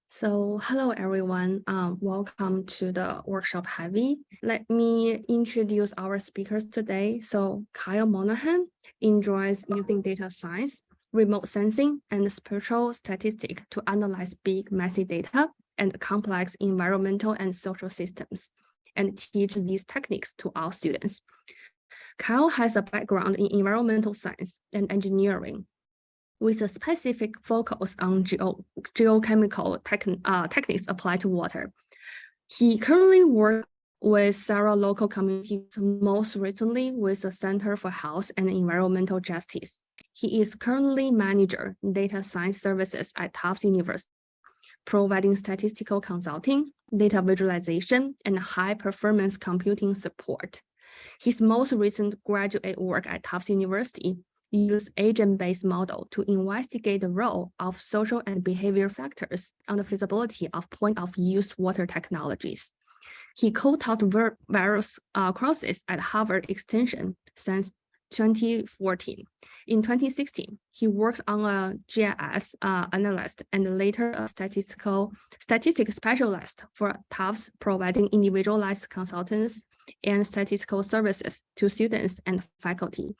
So hello everyone, welcome to the workshop Heavy. Let me introduce our speakers today. So Kyle Monahan enjoys using data science, remote sensing, and spatial statistics to analyze big, messy data and complex environmental and social systems, and teach these techniques to our students. Kyle has a background in environmental science and engineering, with a specific focus on geochemical techniques applied to water. He currently works with several local communities, most recently with the Center for Health and Environmental Justice. He is currently manager data science services at Tufts University, providing statistical consulting, data visualization, and high-performance computing support. His most recent graduate work at Tufts University used agent-based model to investigate the role of social and behavior factors on the feasibility of point-of-use water technologies. He co-taught various courses at Harvard Extension since 2014. In 2016, he worked on a GIS analyst and later a statistics specialist for Tufts, providing individualized consultants and statistical services to students and faculty.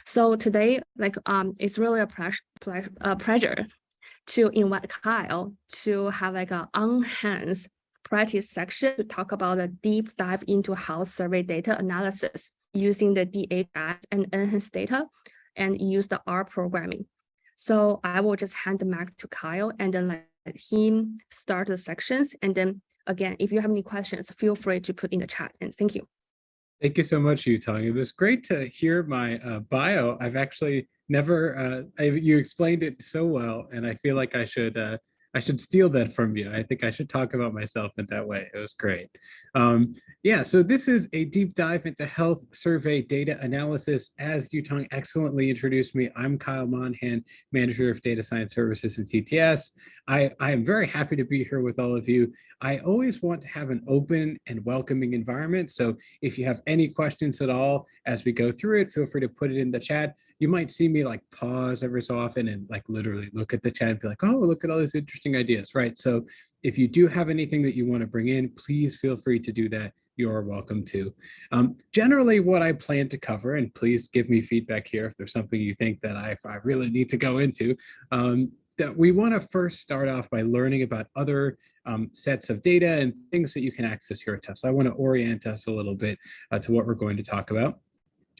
So today, it's really a pleasure to invite Kyle to have an on-hands practice section to talk about a deep dive into health survey data analysis using the DHS and NHANES data and use the R programming. So I will just hand the mic to Kyle and then let him start the sections. And then again, if you have any questions, feel free to put in the chat, and thank you. Thank you so much, Yutong. It was great to hear my bio. I've actually never, you explained it so well, and I feel like I should steal that from you. I think I should talk about myself in that way. It was great. Yeah, so this is a deep dive into health survey data analysis. As Yutong excellently introduced me, I'm Kyle Monahan, Manager of Data Science Services at TTS. I am very happy to be here with all of you. I always want to have an open and welcoming environment. So if you have any questions at all as we go through it, feel free to put it in the chat. You might see me like pause every so often and like literally look at the chat and be like, oh, look at all these interesting ideas, right? So if you do have anything that you want to bring in, please feel free to do that. You're welcome to. Generally what I plan to cover, and please give me feedback here if there's something you think that I really need to go into, that we want to first start off by learning about other sets of data and things that you can access here at Tufts. So I want to orient us a little bit to what we're going to talk about.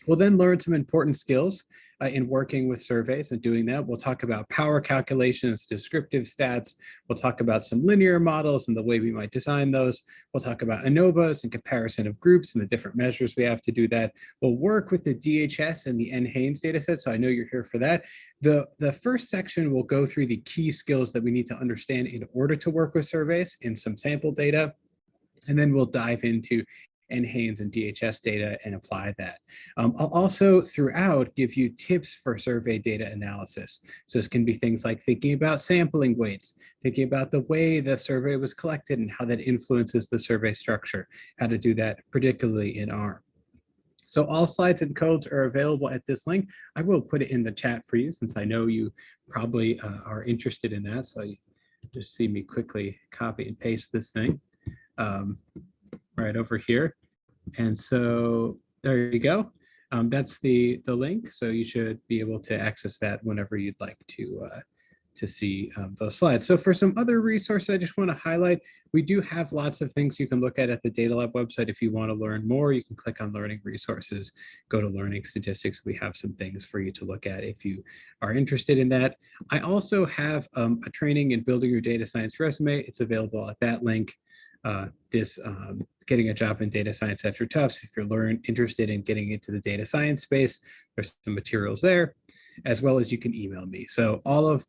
We'll then learn some important skills in working with surveys and doing that. We'll talk about power calculations, descriptive stats. We'll talk about some linear models and the way we might design those. We'll talk about ANOVAs and comparison of groups and the different measures we have to do that. We'll work with the DHS and the NHANES data set, so I know you're here for that. The first section will go through the key skills that we need to understand in order to work with surveys in some sample data. And then we'll dive into NHANES and DHS data and apply that. I'll also throughout give you tips for survey data analysis. So this can be things like thinking about sampling weights, thinking about the way the survey was collected and how that influences the survey structure, how to do that particularly in R. So all slides and codes are available at this link. I will put it in the chat for you since I know you probably are interested in that. So you just see me quickly copy and paste this thing. Right over here. And so there you go. That's the link. So you should be able to access that whenever you'd like to see those slides. So for some other resources, I just want to highlight, we do have lots of things you can look at the Data Lab website. If you want to learn more, you can click on Learning Resources, go to Learning Statistics. We have some things for you to look at if you are interested in that. I also have a training in building your data science resume. It's available at that link. Getting a job in data science after Tufts. If you're interested in getting into the data science space, there's some materials there, as well as you can email me. So all of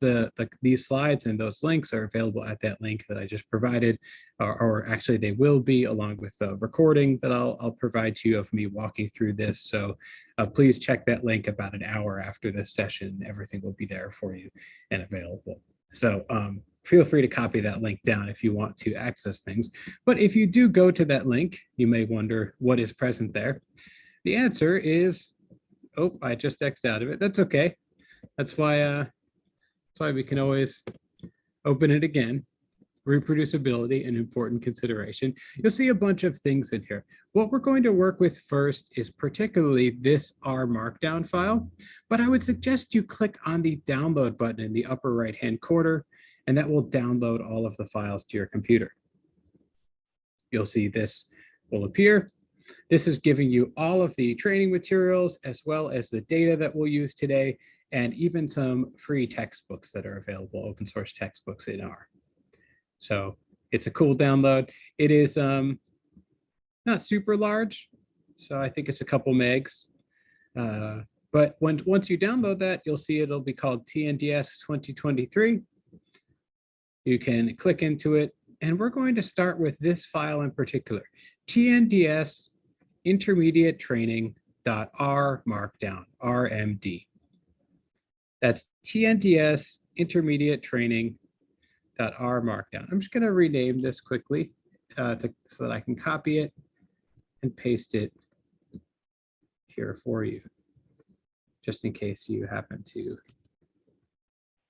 these slides and those links are available at that link that I just provided, or actually they will be along with the recording that I'll provide to you of me walking through this. So please check that link about an hour after this session. Everything will be there for you and available. So feel free to copy that link down if you want to access things. But if you do go to that link, you may wonder what is present there. The answer is, oh, I just X'd out of it. That's okay. That's why we can always open it again. reproducibility an important consideration. You'll see a bunch of things in here. What we're going to work with first is particularly this R Markdown file, but I would suggest you click on the download button in the upper right-hand corner, and that will download all of the files to your computer. You'll see this will appear. This is giving you all of the training materials as well as the data that we'll use today, and even some free textbooks that are available, open source textbooks in R. So it's a cool download. It is not super large, so I think it's a couple megs. But once you download that, you'll see it'll be called TNDS 2023. You can click into it, and we're going to start with this file in particular, TNDS intermediate training.r markdown, RMD. That's TNDS intermediate training.r markdown. I'm just going to rename this quickly so that I can copy it and paste it here for you, just in case you happen to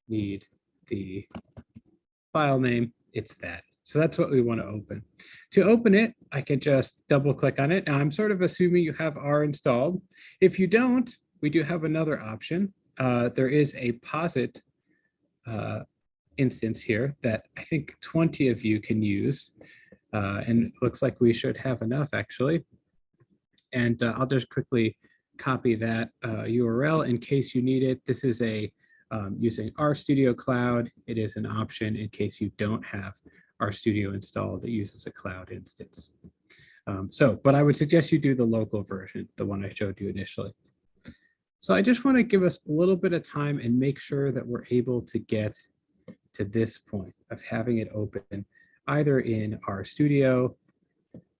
need the file name. It's that. So that's what we want to open. To open it, I can just double click on it. Now I'm sort of assuming you have R installed. If you don't, we do have another option. There is a POSIT instance here that I think 20 of you can use. And it looks like we should have enough actually. And I'll just quickly copy that URL in case you need it. This is a using RStudio Cloud. It is an option in case you don't have RStudio installed that uses a cloud instance. But I would suggest you do the local version, the one I showed you initially. So I just want to give us a little bit of time and make sure that we're able to get to this point of having it open either in RStudio,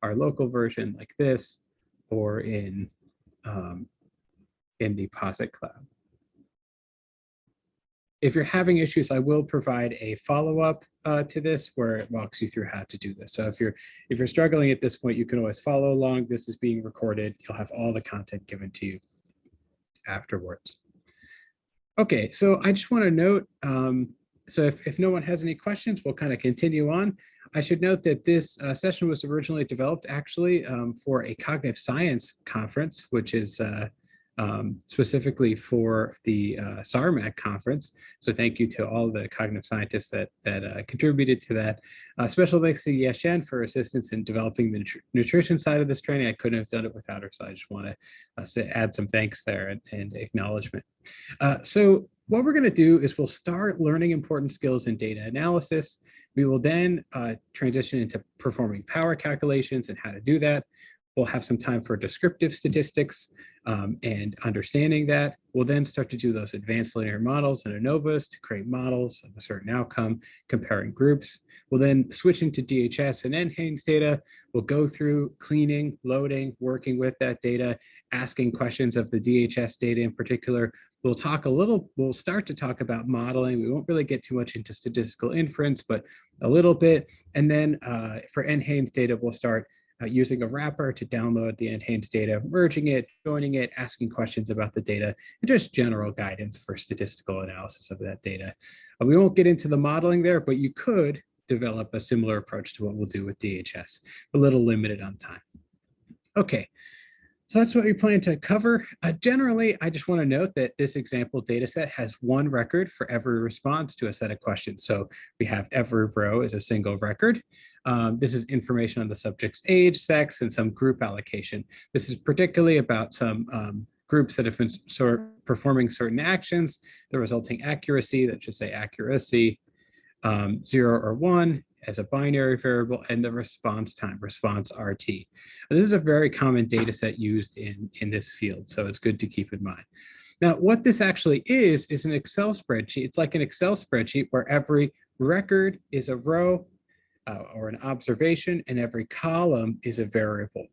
our local version like this, or in the POSIT Cloud. If you're having issues, I will provide a follow-up to this where it walks you through how to do this. So if you're struggling at this point, you can always follow along. This is being recorded. You'll have all the content given to you afterwards. Okay, so I just want to note, so if no one has any questions, we'll kind of continue on. I should note that this session was originally developed actually for a cognitive science conference, which is specifically for the SARMAC conference. So thank you to all the cognitive scientists that contributed to that. Special thanks to Yeshen for assistance in developing the nutrition side of this training. I couldn't have done it without her, so I just want to add some thanks there and acknowledgement. So what we're going to do is we'll start learning important skills in data analysis. We will then transition into performing power calculations and how to do that. We'll have some time for descriptive statistics and understanding that. We'll then start to do those advanced linear models and ANOVAs to create models of a certain outcome, comparing groups. We'll then switch into DHS and NHANES data. We'll go through cleaning, loading, working with that data, asking questions of the DHS data in particular. We'll start to talk about modeling. We won't really get too much into statistical inference, but a little bit. And then for NHANES data, we'll start using a wrapper to download the NHANES data, merging it, joining it, asking questions about the data, and just general guidance for statistical analysis of that data. We won't get into the modeling there, but you could develop a similar approach to what we'll do with DHS, a little limited on time. Okay, so that's what we plan to cover. Generally, I just want to note that this example data set has one record for every response to a set of questions. So we have every row is a single record. This is information on the subject's age, sex, and some group allocation. This is particularly about some groups that have been performing certain actions, the resulting accuracy, that should say accuracy, 0 or 1 as a binary variable, and the response time, response RT. And this is a very common data set used in this field, so it's good to keep in mind. Now, what this actually is an Excel spreadsheet. It's like an Excel spreadsheet where every record is a row or an observation, and every column is a variable.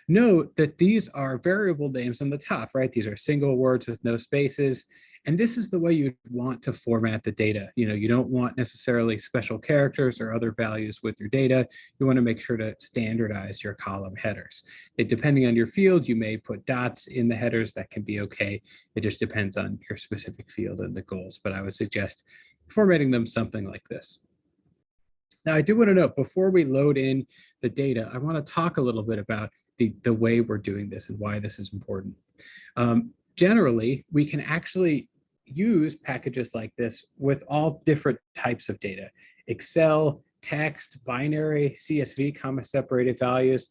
Note that these are variable names on the top, right? These are single words with no spaces. And this is the way you'd want to format the data. You don't want necessarily special characters or other values with your data. You want to make sure to standardize your column headers. Depending on your field, you may put dots in the headers. That can be okay. It just depends on your specific field and the goals. But I would suggest formatting them something like this. Now, I do want to note, before we load in the data, I want to talk a little bit about the way we're doing this and why this is important. Generally, we can actually use packages like this with all different types of data: Excel, text, binary, CSV, comma separated values,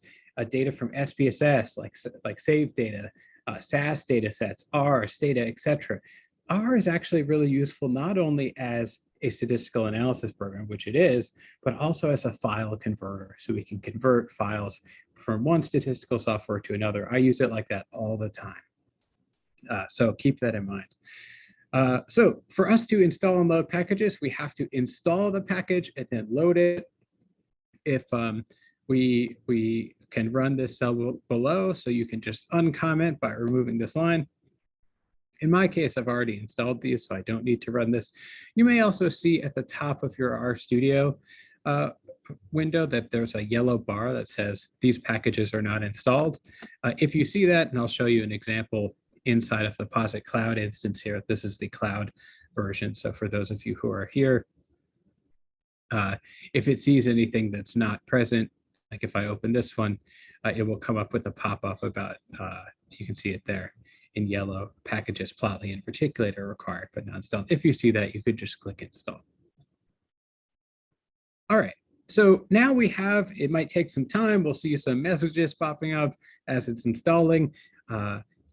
data from SPSS, like save data, SAS data sets, R, Stata, etc. R is actually really useful not only as a statistical analysis program, which it is, but also as a file converter. So we can convert files from one statistical software to another. I use it like that all the time. So keep that in mind. So for us to install and load packages, we have to install the package and then load it. If we can run this cell below, so you can just uncomment by removing this line. In my case, I've already installed these, so I don't need to run this. You may also see at the top of your RStudio window that there's a yellow bar that says these packages are not installed. If you see that, and I'll show you an example inside of the Posit Cloud instance here, this is the cloud version. So for those of you who are here, if it sees anything that's not present, like if I open this one, it will come up with a pop-up about, you can see it there in yellow, packages, Plotly, and Reticulator are required but not installed. If you see that, you could just click install. All right, so now we have, it might take some time. We'll see some messages popping up as it's installing.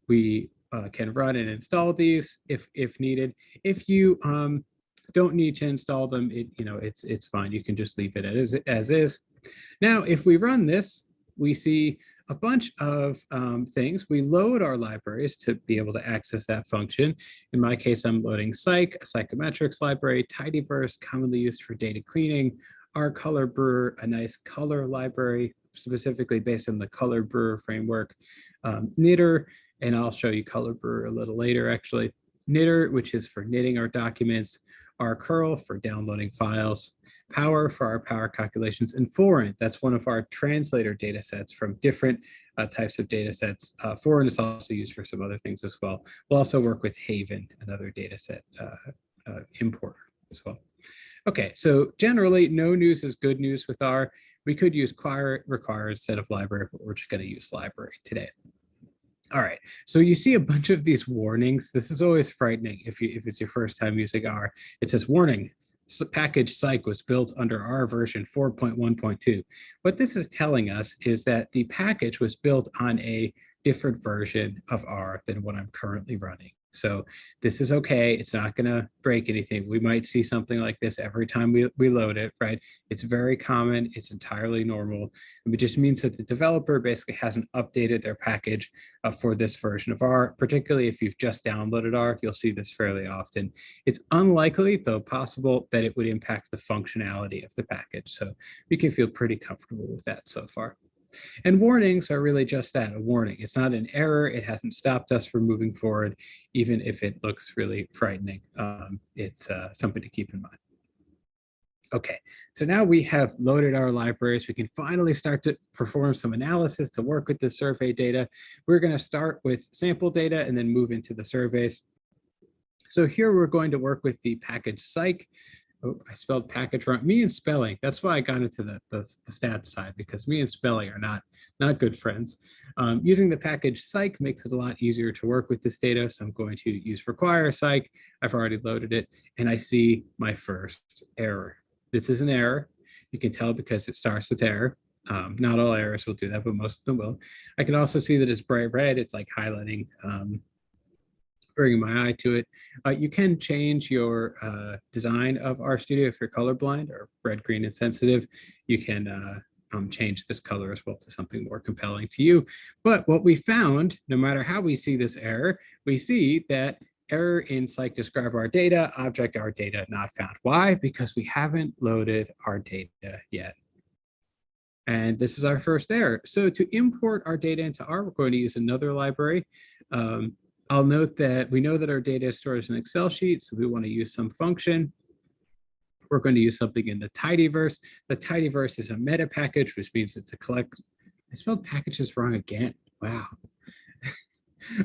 We can run and install these if needed. If you don't need to install them, it's fine. You can just leave it as is. Now, if we run this, we see a bunch of things. We load our libraries to be able to access that function. In my case, I'm loading Psych, a psychometrics library, Tidyverse, commonly used for data cleaning, our Color Brewer, a nice color library, specifically based on the Color Brewer framework, Knitter, and I'll show you Color Brewer a little later, actually. Knitter, which is for knitting our documents, our curl for downloading files, Power for our power calculations, and Foreign, that's one of our translator data sets from different types of data sets. Foreign is also used for some other things as well. We'll also work with Haven, another data set importer as well. Okay, so generally, no news is good news with R. We could use require instead of library, but we're just going to use library today. All right, so you see a bunch of these warnings. This is always frightening if it's your first time using R. It says, warning, package psych was built under R version 4.1.2. What this is telling us is that the package was built on a different version of R than what I'm currently running. So this is okay. It's not going to break anything. We might see something like this every time we load it, right? It's very common. It's entirely normal. And it just means that the developer basically hasn't updated their package for this version of R. Particularly if you've just downloaded R, you'll see this fairly often. It's unlikely, though possible, that it would impact the functionality of the package. So we can feel pretty comfortable with that so far. And warnings are really just that, a warning. It's not an error. It hasn't stopped us from moving forward, even if it looks really frightening. It's something to keep in mind. Okay, so now we have loaded our libraries. We can finally start to perform some analysis to work with the survey data. We're going to start with sample data and then move into the surveys. So here we're going to work with the package psych. Oh, I spelled package wrong. Me and spelling. That's why I got into the stats side, because me and spelling are not good friends. Using the package psych makes it a lot easier to work with this data. So I'm going to use require psych. I've already loaded it, and I see my first error. This is an error. You can tell because it starts with error. Not all errors will do that, but most of them will. I can also see that it's bright red. It's like highlighting, bringing my eye to it. You can change your design of RStudio if you're colorblind or red, green, and sensitive. You can change this color as well to something more compelling to you. But what we found, no matter how we see this error, we see that error in psych describe our data, object our data not found. Why? Because we haven't loaded our data yet. And this is our first error. So to import our data into R, we're going to use another library. I'll note that we know that our data is stored as an Excel sheet, so we want to use some function. We're going to use something in the Tidyverse. The Tidyverse is a meta package, which means it's a collect. I spelled packages wrong again. Wow.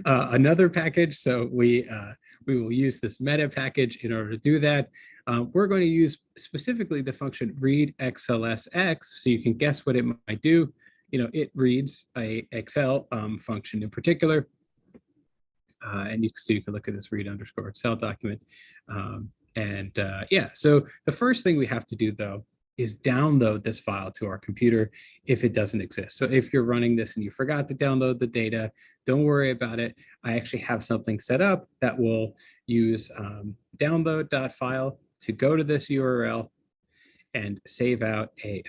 Another package. So we will use this meta package in order to do that. We're going to use specifically the function read XLSX, so you can guess what it might do. It reads a Excel function in particular. And so you can look at this read underscore Excel document. Yeah, so the first thing we have to do, though, is download this file to our computer if it doesn't exist. So if you're running this and you forgot to download the data, don't worry about it. I actually have something set up that will use download.file to go to this URL and save out the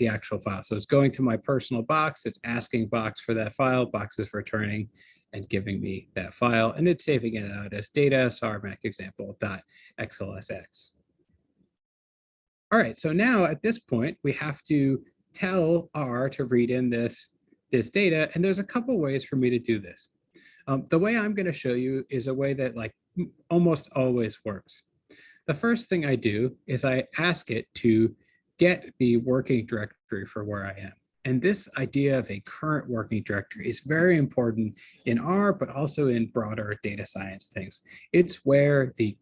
actual file. So it's going to my personal box, it's asking Box for that file, Box is returning and giving me that file, and it's saving it out as data sarmac example.xlsx. All right, so now at this point, we have to tell R to read in this data, and there's a couple ways for me to do this. The way I'm going to show you is a way that almost always works. The first thing I do is I ask it to get the working directory for where I am. And this idea of a current working directory is very important in R, but also in broader data science things. It's where the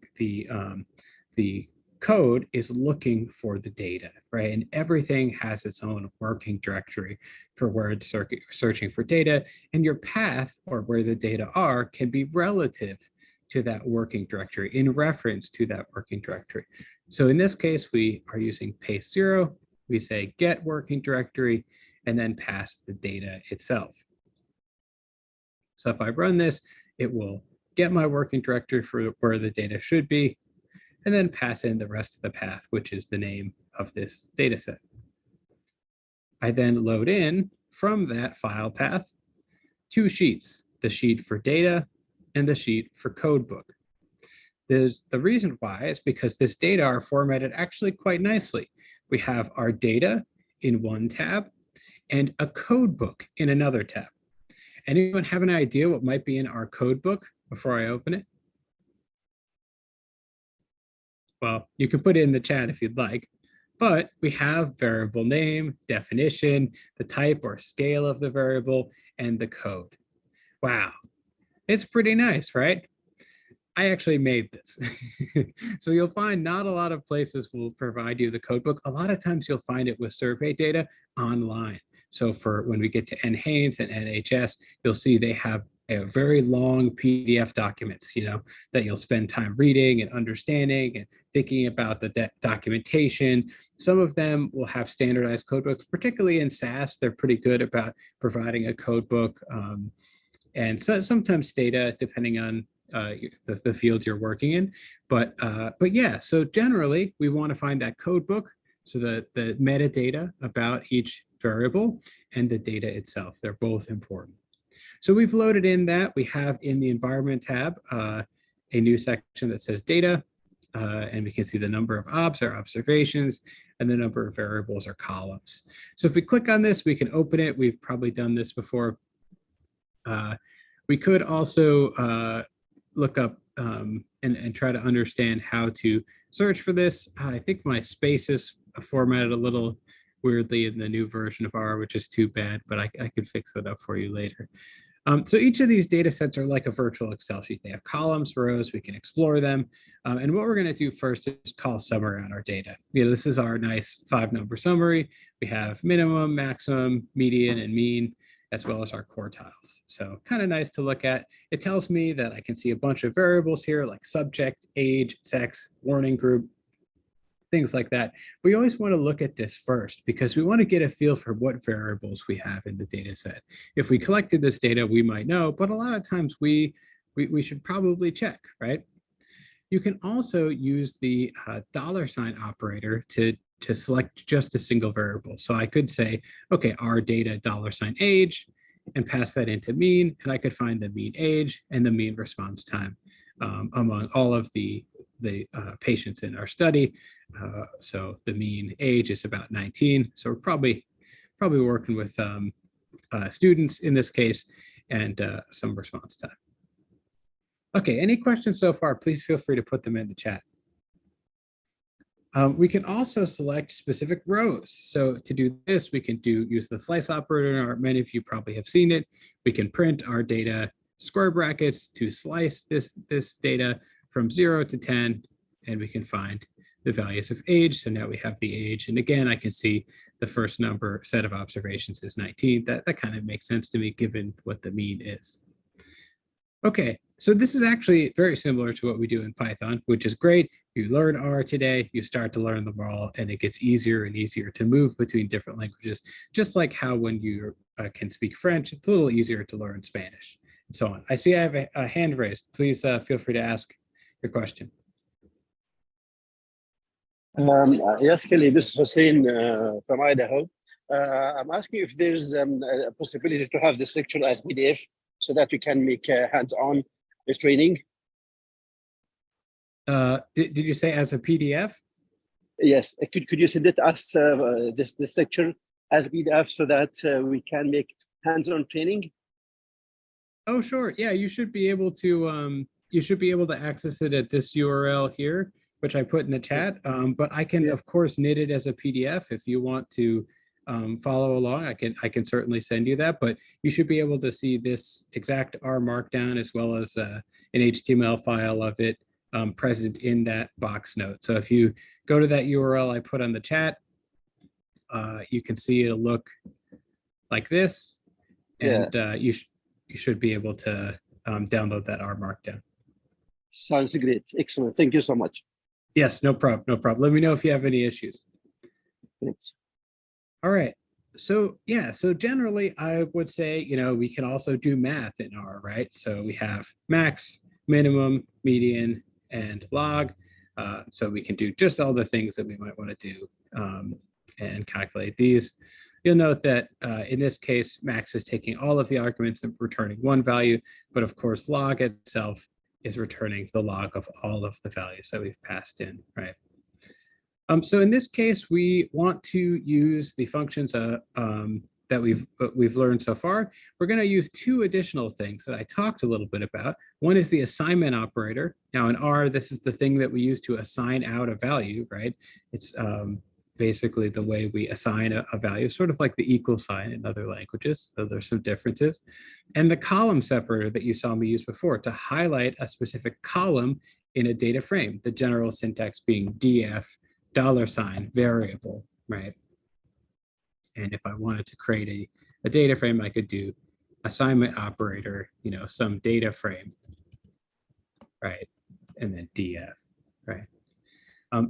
code is looking for the data, right? And everything has its own working directory for where it's searching for data. And your path, or where the data are, can be relative to that working directory, in reference to that working directory. So in this case, we are using paste 0. We say get working directory, and then pass the data itself. So if I run this, it will get my working directory for where the data should be, and then pass in the rest of the path, which is the name of this data set. I then load in from that file path 2 sheets, the sheet for data and the sheet for codebook. The reason why is because this data are formatted actually quite nicely. We have our data in one tab and a codebook in another tab. Anyone have an idea what might be in our codebook before I open it? Well, you can put it in the chat if you'd like, but we have variable name, definition, the type or scale of the variable, and the code. Wow, it's pretty nice, right? I actually made this. So you'll find not a lot of places will provide you the codebook. A lot of times you'll find it with survey data online. So for when we get to NHANES and NHS, you'll see they have a very long PDF documents, that you'll spend time reading and understanding and thinking about the documentation. Some of them will have standardized codebooks, particularly in SAS. They're pretty good about providing a codebook. And so sometimes data, depending on the field you're working in. But yeah, so generally we want to find that codebook, so the metadata about each variable and the data itself. They're both important. So we've loaded in that. We have in the environment tab a new section that says data, and we can see the number of obs or observations and the number of variables or columns. So if we click on this, we can open it. We've probably done this before. We could also look up and try to understand how to search for this. I think my space is formatted a little weirdly in the new version of R, which is too bad, but I could fix that up for you later. So each of these data sets are like a virtual Excel sheet. They have columns, rows, we can explore them. And what we're going to do first is call summary on our data. This is our nice 5-number summary. We have minimum, maximum, median, and mean, as well as our quartiles. So kind of nice to look at. It tells me that I can see a bunch of variables here like subject, age, sex, warning group, things like that. We always want to look at this first because we want to get a feel for what variables we have in the data set. If we collected this data, we might know, but a lot of times we should probably check, right? You can also use the $ operator to select just a single variable. So I could say, okay, our data $age and pass that into mean, and I could find the mean age and the mean response time among all of the patients in our study. So the mean age is about 19. So we're probably working with students in this case, and some response time. Okay, any questions so far? Please feel free to put them in the chat. We can also select specific rows. So to do this, we can use the slice operator. Many of you probably have seen it. We can print our data square brackets to slice this data from 0 to 10, and we can find the values of age. So now we have the age. And again, I can see the first number set of observations is 19. That kind of makes sense to me given what the mean is. Okay, so this is actually very similar to what we do in Python, which is great. You learn R today, you start to learn them all, and it gets easier and easier to move between different languages, just like how when you can speak French, it's a little easier to learn Spanish, and so on. I see I have a hand raised. Please feel free to ask your question. Yes, Kelly, this is Hussein from Idaho. I'm asking if there's a possibility to have this lecture as PDF so that we can make hands-on training. Did you say as a PDF? Yes, could you send it us this lecture as PDF so that we can make hands-on training? Oh, sure. Yeah, you should be able to access it at this URL here, which I put in the chat. But I can, of course, knit it as a PDF if you want to follow along. I can certainly send you that, but you should be able to see this exact R markdown as well as an HTML file of it present in that box note. So if you go to that URL I put on the chat, you can see it'll look like this, and you should be able to download that R markdown. Sounds great. Excellent. Thank you so much. Yes, no problem. No problem. Let me know if you have any issues. Thanks. All right. So yeah, so generally I would say, we can also do math in R, right? So we have max, minimum, median, and log. So we can do just all the things that we might want to do and calculate these. You'll note that in this case, max is taking all of the arguments and returning one value, but of course log itself is returning the log of all of the values that we've passed in, right? So in this case, we want to use the functions that we've learned so far. We're going to use two additional things that I talked a little bit about. One is the assignment operator. Now in R, this is the thing that we use to assign out a value, right? It's basically the way we assign a value, sort of like the equal sign in other languages, though there's some differences. And the column separator that you saw me use before to highlight a specific column in a data frame, the general syntax being df $ variable, right? And if I wanted to create a data frame, I could do assignment operator, some data frame, right? And then df, right?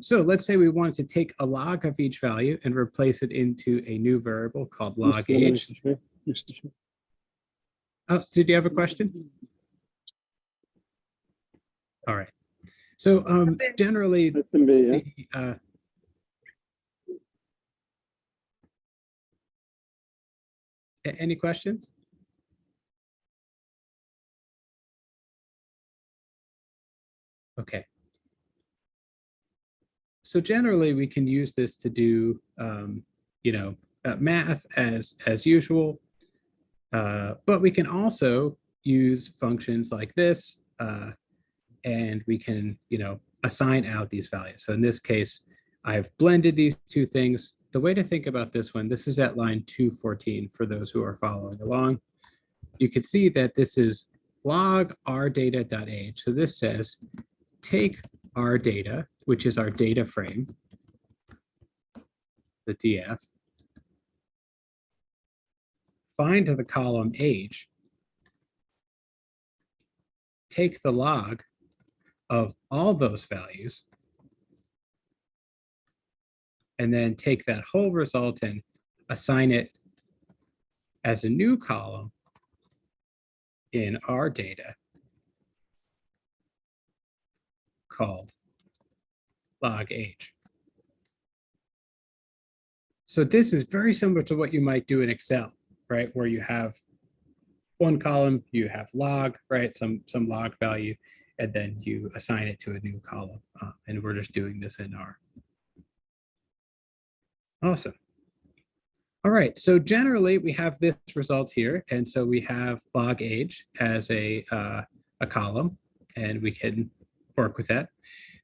So let's say we wanted to take a log of each value and replace it into a new variable called log age. Oh, did you have a question? All right. So generally, any questions? Okay. So generally, we can use this to do, math as usual, but we can also use functions like this, and we can, assign out these values. So in this case, I've blended these two things. The way to think about this one, this is at line 214 for those who are following along. You can see that this is log r data.age. So this says take our data, which is our data frame, the df, find the column age, take the log of all those values, and then take that whole result and assign it as a new column in our data called log age. So this is very similar to what you might do in Excel, right? Where you have one column, you have log, right? Some log value, and then you assign it to a new column. And we're just doing this in R. Awesome. All right, so generally we have this result here. And so we have log age as a column, and we can work with that.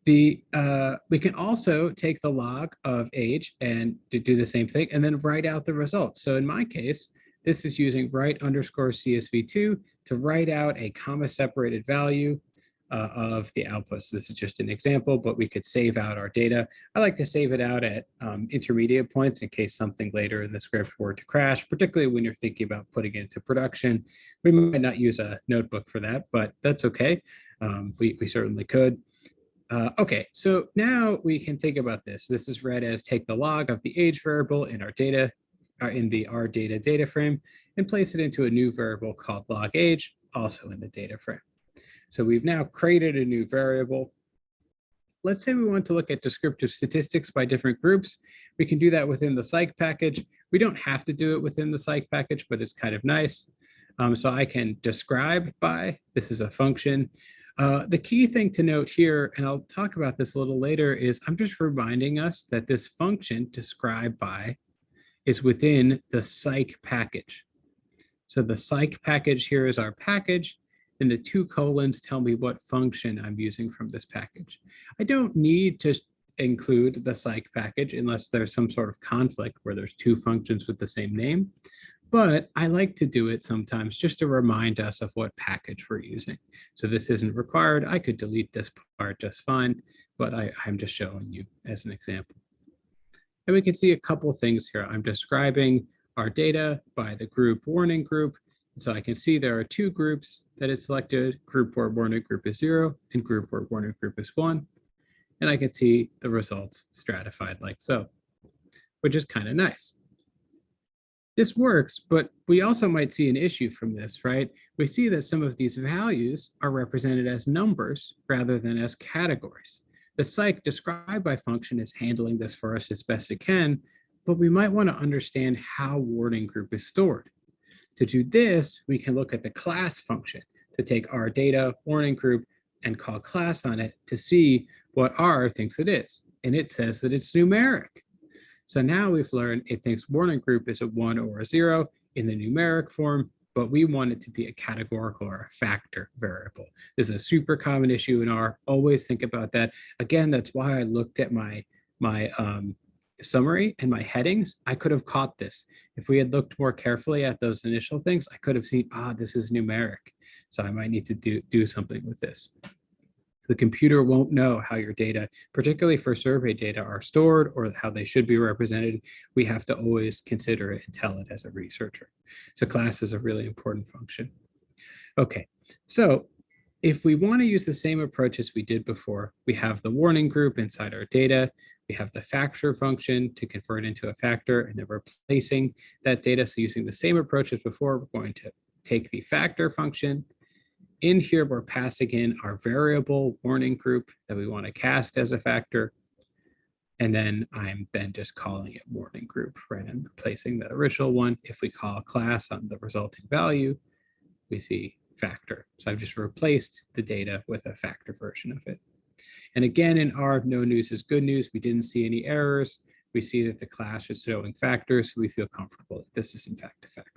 We can also take the log of age and do the same thing and then write out the results. So in my case, this is using write_CSV2 to write out a comma separated value of the output. So this is just an example, but we could save out our data. I like to save it out at intermediate points in case something later in the script were to crash, particularly when you're thinking about putting it into production. We might not use a notebook for that, but that's okay. We certainly could. Okay, so now we can think about this. This is read as take the log of the age variable in our data, in the our data frame, and place it into a new variable called log age, also in the data frame. So we've now created a new variable. Let's say we want to look at descriptive statistics by different groups. We can do that within the psych package. We don't have to do it within the psych package, but it's kind of nice. So I can describe by, this is a function. The key thing to note here, and I'll talk about this a little later, is I'm just reminding us that this function describe by is within the psych package. So the psych package here is our package, and the 2 colons tell me what function I'm using from this package. I don't need to include the psych package unless there's some sort of conflict where there's 2 functions with the same name. But I like to do it sometimes just to remind us of what package we're using. So this isn't required. I could delete this part just fine, but I'm just showing you as an example. And we can see a couple things here. I'm describing our data by the group warning group. So I can see there are 2 groups that it's selected, group where warning group is 0 and group where warning group is 1. And I can see the results stratified like so, which is kind of nice. This works, but we also might see an issue from this, right? We see that some of these values are represented as numbers rather than as categories. The psych describe by function is handling this for us as best it can, but we might want to understand how warning group is stored. To do this, we can look at the class function to take our data warning group and call class on it to see what R thinks it is. And it says that it's numeric. So now we've learned it thinks warning group is a 1 or a 0 in the numeric form, but we want it to be a categorical or a factor variable. This is a super common issue in R. Always think about that. Again, that's why I looked at my summary and my headings. I could have caught this. If we had looked more carefully at those initial things, I could have seen, this is numeric. So I might need to do something with this. The computer won't know how your data, particularly for survey data, are stored or how they should be represented. We have to always consider it and tell it as a researcher. So class is a really important function. Okay, so if we want to use the same approach as we did before, we have the warning group inside our data. We have the factor function to convert into a factor and then replacing that data. So using the same approach as before, we're going to take the factor function. In here, we're passing in our variable warning group that we want to cast as a factor. And then I'm just calling it warning group, right? I'm replacing the original one. If we call a class on the resulting value, we see factor. So I've just replaced the data with a factor version of it. And again, in R, no news is good news. We didn't see any errors. We see that the class is showing factors, so we feel comfortable that this is in fact a factor.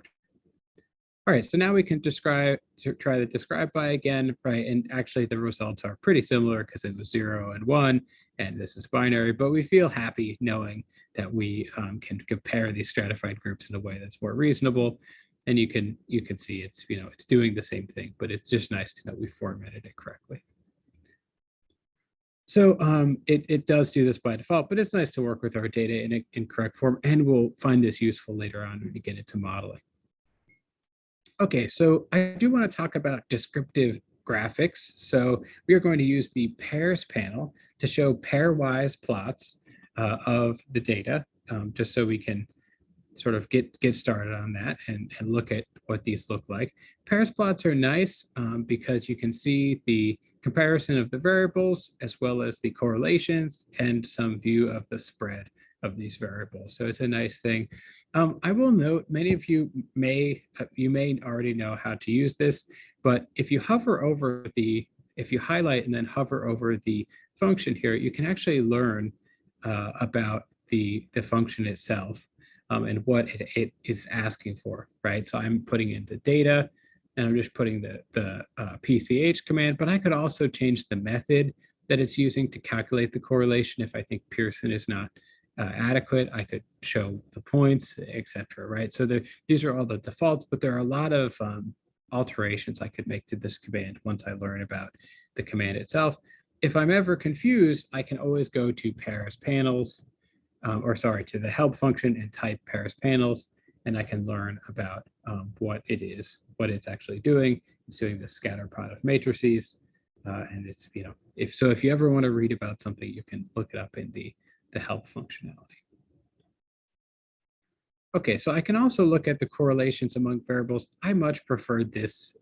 All right, so now we can try to describe by again, right? And actually the results are pretty similar because it was 0 and 1, and this is binary, but we feel happy knowing that we can compare these stratified groups in a way that's more reasonable. And you can see it's, it's doing the same thing, but it's just nice to know we formatted it correctly. So it does do this by default, but it's nice to work with our data in correct form, and we'll find this useful later on when we get into modeling. Okay, so I do want to talk about descriptive graphics. So we are going to use the pairs panel to show pairwise plots of the data, just so we can sort of get started on that and look at what these look like. Pairs plots are nice because you can see the comparison of the variables as well as the correlations and some view of the spread of these variables. So it's a nice thing. I will note many of you may already know how to use this, but if you hover over if you highlight and then hover over the function here, you can actually learn about the function itself and what it is asking for, right? So I'm putting in the data and I'm just putting the PCH command, but I could also change the method that it's using to calculate the correlation. If I think Pearson is not adequate, I could show the points, etc. Right? So these are all the defaults, but there are a lot of alterations I could make to this command once I learn about the command itself. If I'm ever confused, I can always go to pairs panels, to the help function and type pairs panels, and I can learn about what it is, what it's actually doing. It's doing the scatter plot of matrices. And it's, if you ever want to read about something, you can look it up in the help functionality. Okay, so I can also look at the correlations among variables. I much prefer this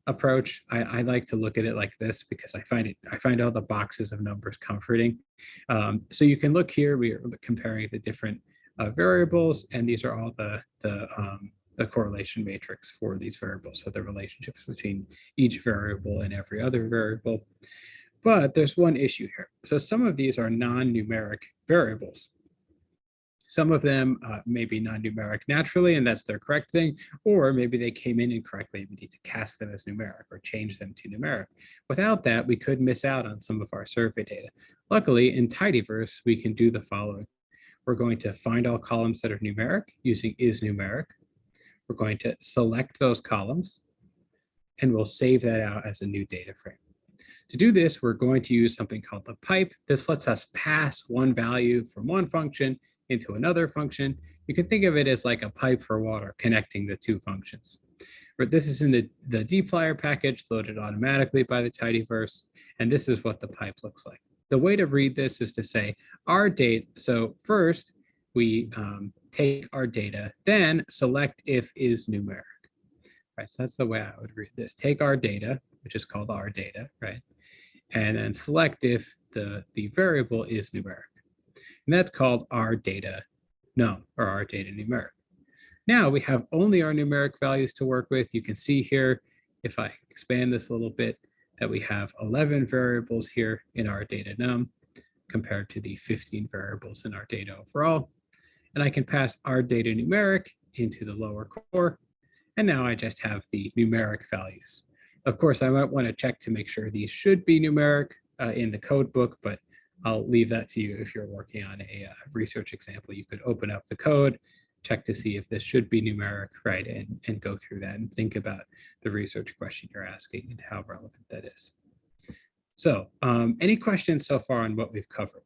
approach. I like to look at it like this because I find all the boxes of numbers comforting. So you can look here, we are comparing the different variables, and these are all the correlation matrix for these variables. So the relationships between each variable and every other variable. But there's one issue here. So some of these are non-numeric variables. Some of them may be non-numeric naturally, and that's their correct thing, or maybe they came in incorrectly. We need to cast them as numeric or change them to numeric. Without that, we could miss out on some of our survey data. Luckily, in tidyverse, we can do the following. We're going to find all columns that are numeric using isNumeric. We're going to select those columns, and we'll save that out as a new data frame. To do this, we're going to use something called the pipe. This lets us pass one value from one function into another function. You can think of it as like a pipe for water connecting the two functions. But this is in the dplyr package loaded automatically by the tidyverse, and this is what the pipe looks like. The way to read this is to say our data. So first we take our data, then select if is numeric. Right, so that's the way I would read this. Take our data, which is called our data, right? And then select if the variable is numeric. And that's called our data num, or our data numeric. Now we have only our numeric values to work with. You can see here, if I expand this a little bit, that we have 11 variables here in our data num compared to the 15 variables in our data overall. And I can pass our data numeric into the lower core. And now I just have the numeric values. Of course, I might want to check to make sure these should be numeric in the code book, but I'll leave that to you if you're working on a research example. You could open up the code, check to see if this should be numeric, right, and go through that and think about the research question you're asking and how relevant that is. So any questions so far on what we've covered?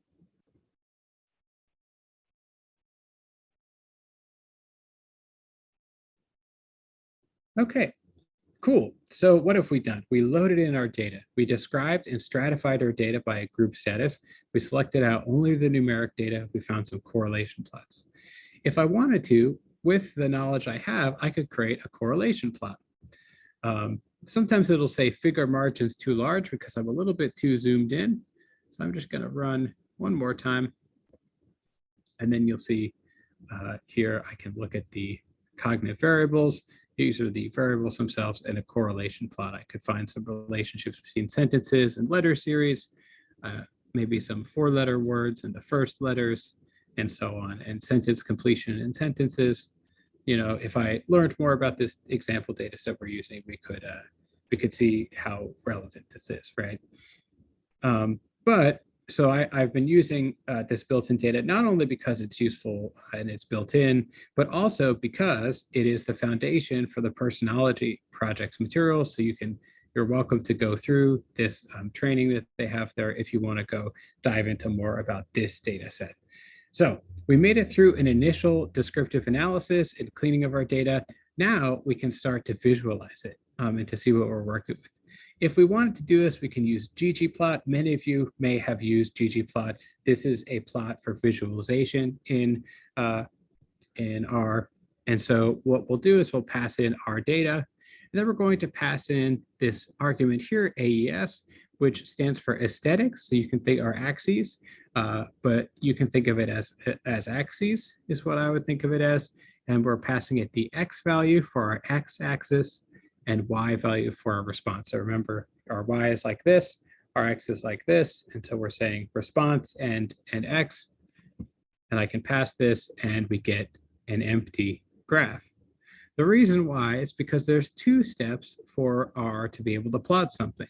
Okay, cool. So what have we done? We loaded in our data. We described and stratified our data by group status. We selected out only the numeric data. We found some correlation plots. If I wanted to, with the knowledge I have, I could create a correlation plot. Sometimes it'll say figure margins too large because I'm a little bit too zoomed in. So I'm just going to run one more time. And then you'll see here, I can look at the cognitive variables. These are the variables themselves and a correlation plot. I could find some relationships between sentences and letter series, maybe some four-letter words and the first letters, and so on, and sentence completion in sentences. You know, if I learned more about this example data set we're using, we could see how relevant this is, right? So I've been using this built-in data not only because it's useful and it's built in, but also because it is the foundation for the Personology project's materials. So you're welcome to go through this training that they have there if you want to go dive into more about this data set. So we made it through an initial descriptive analysis and cleaning of our data. Now we can start to visualize it and to see what we're working with. If we wanted to do this, we can use ggplot. Many of you may have used ggplot. This is a plot for visualization in R. And so what we'll do is we'll pass in our data, and then we're going to pass in this argument here, AES, which stands for aesthetics. So you can think our axes, but you can think of it as axes is what I would think of it as. And we're passing it the X value for our X axis and Y value for our response. So remember, our Y is like this, our X is like this. And so we're saying response and X, and I can pass this and we get an empty graph. The reason why is because there's two steps for R to be able to plot something.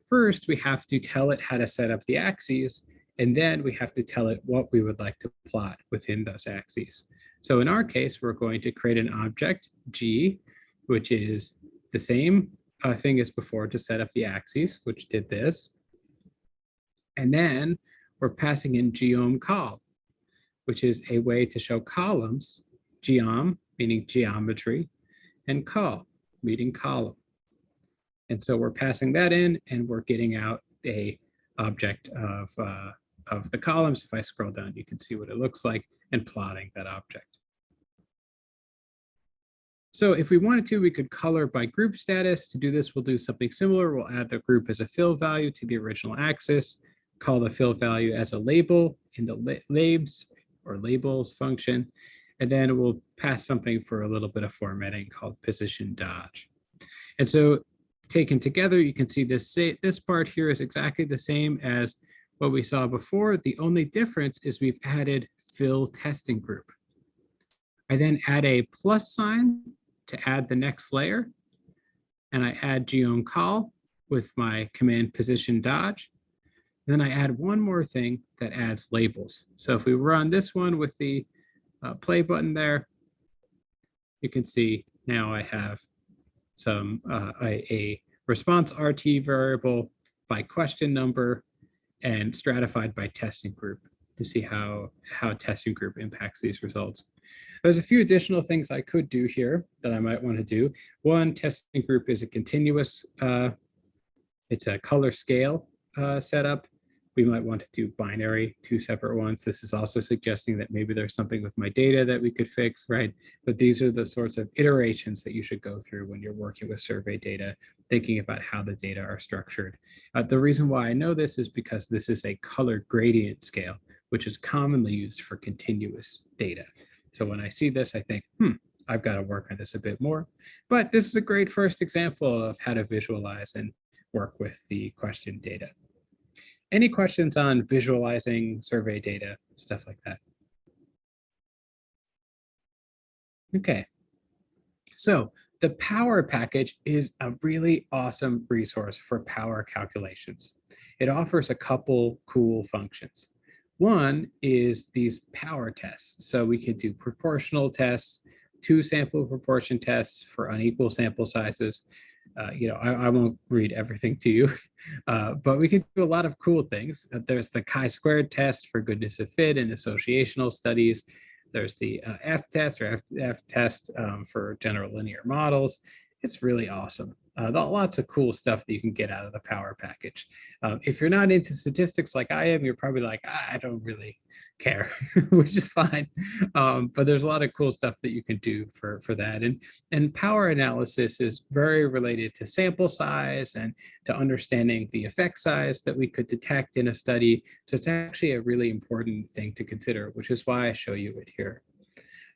First, we have to tell it how to set up the axes, and then we have to tell it what we would like to plot within those axes. So in our case, we're going to create an object, G, which is the same thing as before to set up the axes, which did this. And then we're passing in geom col, which is a way to show columns, geom, meaning geometry, and col, meaning column. And so we're passing that in and we're getting out a object of the columns. If I scroll down, you can see what it looks like and plotting that object. So if we wanted to, we could color by group status. To do this, we'll do something similar. We'll add the group as a fill value to the original axis, call the fill value as a label in the labs or labels function, and then we'll pass something for a little bit of formatting called position dodge. And so taken together, you can see this part here is exactly the same as what we saw before. The only difference is we've added fill testing group. I then add a plus sign to add the next layer, and I add geom col with my command position dodge. Then I add one more thing that adds labels. So if we run this one with the play button there, you can see now I have some a response RT variable by question number and stratified by testing group to see how testing group impacts these results. There's a few additional things I could do here that I might want to do. One, testing group is a continuous, it's a color scale setup. We might want to do binary, 2 separate ones. This is also suggesting that maybe there's something with my data that we could fix, right? But these are the sorts of iterations that you should go through when you're working with survey data, thinking about how the data are structured. The reason why I know this is because this is a color gradient scale, which is commonly used for continuous data. So when I see this, I think, I've got to work on this a bit more. But this is a great first example of how to visualize and work with the question data. Any questions on visualizing survey data, stuff like that? Okay, so the power package is a really awesome resource for power calculations. It offers a couple cool functions. One is these power tests. So we could do proportional tests, 2 sample proportion tests for unequal sample sizes. I won't read everything to you, but we can do a lot of cool things. There's the chi-squared test for goodness of fit and associational studies. There's the F test or F test for general linear models. It's really awesome. Lots of cool stuff that you can get out of the power package. If you're not into statistics like I am, you're probably like, I don't really care, which is fine. But there's a lot of cool stuff that you can do for that. And power analysis is very related to sample size and to understanding the effect size that we could detect in a study. So it's actually a really important thing to consider, which is why I show you it here.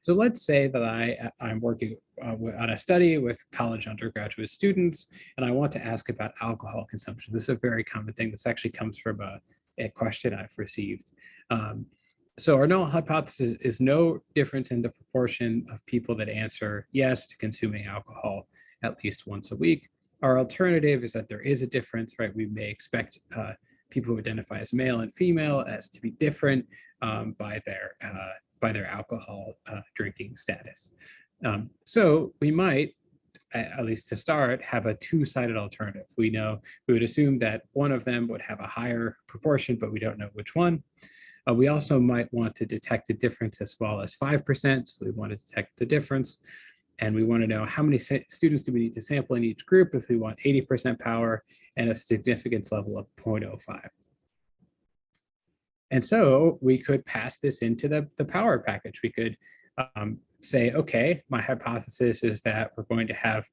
So let's say that I'm working on a study with college undergraduate students, and I want to ask about alcohol consumption. This is a very common thing. This actually comes from a question I've received. So our null hypothesis is no different in the proportion of people that answer yes to consuming alcohol at least once a week. Our alternative is that there is a difference, right? We may expect people who identify as male and female as to be different by their alcohol drinking status. So we might, at least to start, have a 2-sided alternative. We would assume that one of them would have a higher proportion, but we don't know which one. We also might want to detect a difference as small as 5%. So we want to detect the difference. And we want to know how many students do we need to sample in each group if we want 80% power and a significance level of 0.05. And so we could pass this into the power package. We could say, okay, my hypothesis is that we're going to have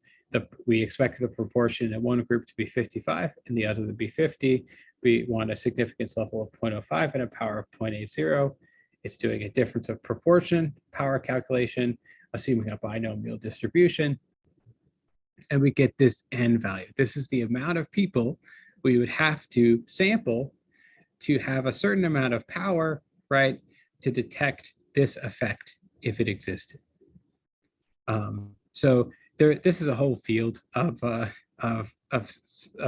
we expect the proportion in one group to be 55 and the other to be 50. We want a significance level of 0.05 and a power of 0.80. It's doing a difference of proportion power calculation, assuming a binomial distribution. And we get this n value. This is the amount of people we would have to sample to have a certain amount of power, right, to detect this effect if it existed. So this is a whole field of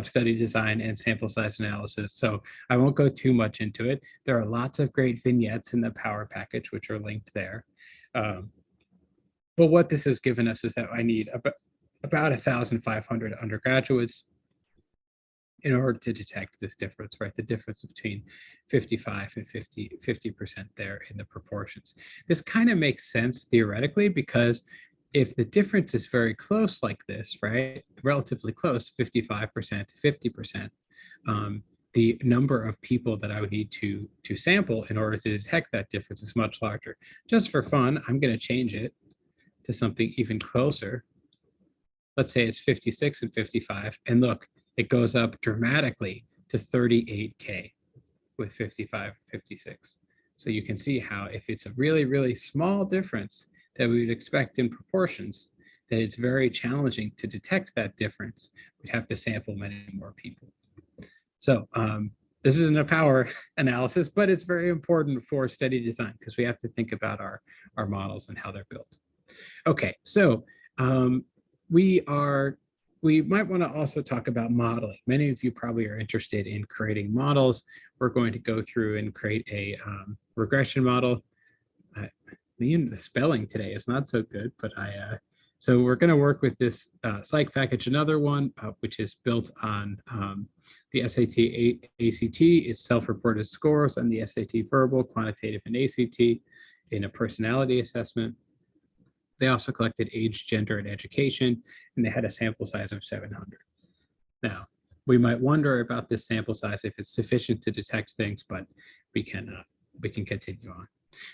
study design and sample size analysis. So I won't go too much into it. There are lots of great vignettes in the power package, which are linked there. But what this has given us is that I need about 1,500 undergraduates in order to detect this difference, right? The difference between 55 and 50% there in the proportions. This kind of makes sense theoretically, because if the difference is very close like this, right, relatively close, 55% to 50%, the number of people that I would need to sample in order to detect that difference is much larger. Just for fun, I'm going to change it to something even closer. Let's say it's 56 and 55, and look, it goes up dramatically to 38K with 55 and 56. So you can see how if it's a really, really small difference that we would expect in proportions, that it's very challenging to detect that difference. We'd have to sample many more people. So this isn't a power analysis, but it's very important for study design because we have to think about our models and how they're built. Okay, so we might want to also talk about modeling. Many of you probably are interested in creating models. We're going to go through and create a regression model. The spelling today is not so good, but so we're going to work with this psych package. Another one, which is built on the SAT, ACT, is self-reported scores on the SAT verbal, quantitative, and ACT in a personality assessment. They also collected age, gender, and education, and they had a sample size of 700. Now, we might wonder about this sample size if it's sufficient to detect things, but we can continue on.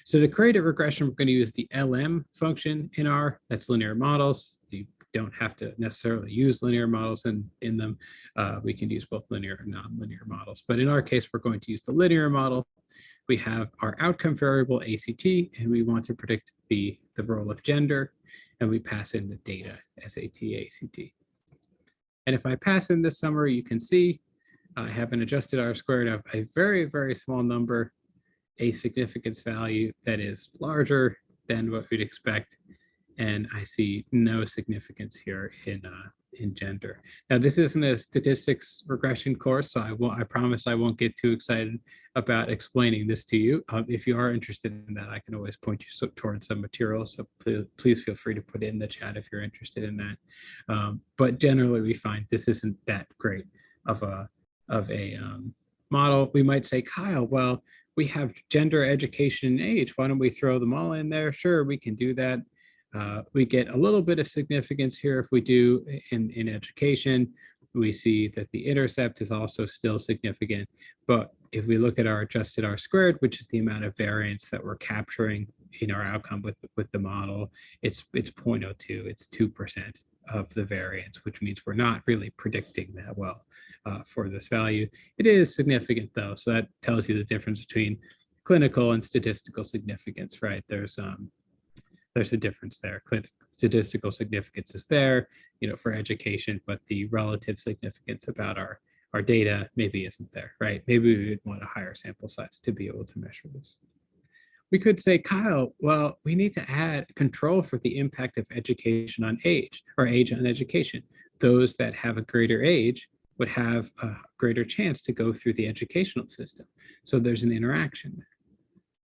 So to create a regression, we're going to use the LM function in R. That's linear models. You don't have to necessarily use linear models in them. We can use both linear and nonlinear models. But in our case, we're going to use the linear model. We have our outcome variable ACT, and we want to predict the role of gender, and we pass in the data SAT, ACT. And if I pass in this summary, you can see I have an adjusted R squared of a very, very small number, a significance value that is larger than what we'd expect, and I see no significance here in gender. Now, this isn't a statistics regression course, so I promise I won't get too excited about explaining this to you. If you are interested in that, I can always point you towards some material, so please feel free to put it in the chat if you're interested in that. But generally, we find this isn't that great of a model. We might say, Kyle, well, we have gender, education, and age. Why don't we throw them all in there? Sure, we can do that. We get a little bit of significance here if we do in education. We see that the intercept is also still significant. But if we look at our adjusted R squared, which is the amount of variance that we're capturing in our outcome with the model, it's 0.02, it's 2% of the variance, which means we're not really predicting that well for this value. It is significant though, so that tells you the difference between clinical and statistical significance, right? There's a difference there. Statistical significance is there, for education, but the relative significance about our data maybe isn't there, right? Maybe we would want a higher sample size to be able to measure this. We could say, Kyle, well, we need to add control for the impact of education on age, or age on education. Those that have a greater age would have a greater chance to go through the educational system. So there's an interaction there,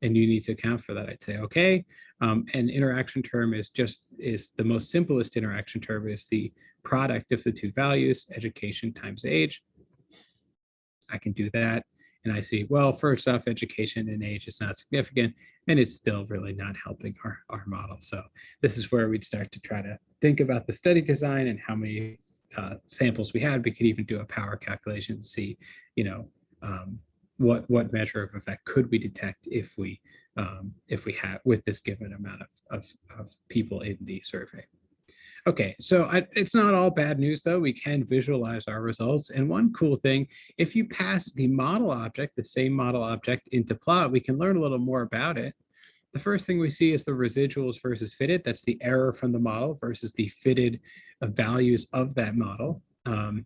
and you need to account for that. I'd say, okay, an interaction term is the most simplest interaction term is the product of the two values, education times age. I can do that. And I see, well, first off, education and age is not significant, and it's still really not helping our model. So this is where we'd start to try to think about the study design and how many samples we had. We could even do a power calculation to see, what measure of effect could we detect if we have with this given amount of people in the survey. Okay, so it's not all bad news though. We can visualize our results. And one cool thing, if you pass the model object, the same model object into plot, we can learn a little more about it. The first thing we see is the residuals versus fitted. That's the error from the model versus the fitted values of that model. And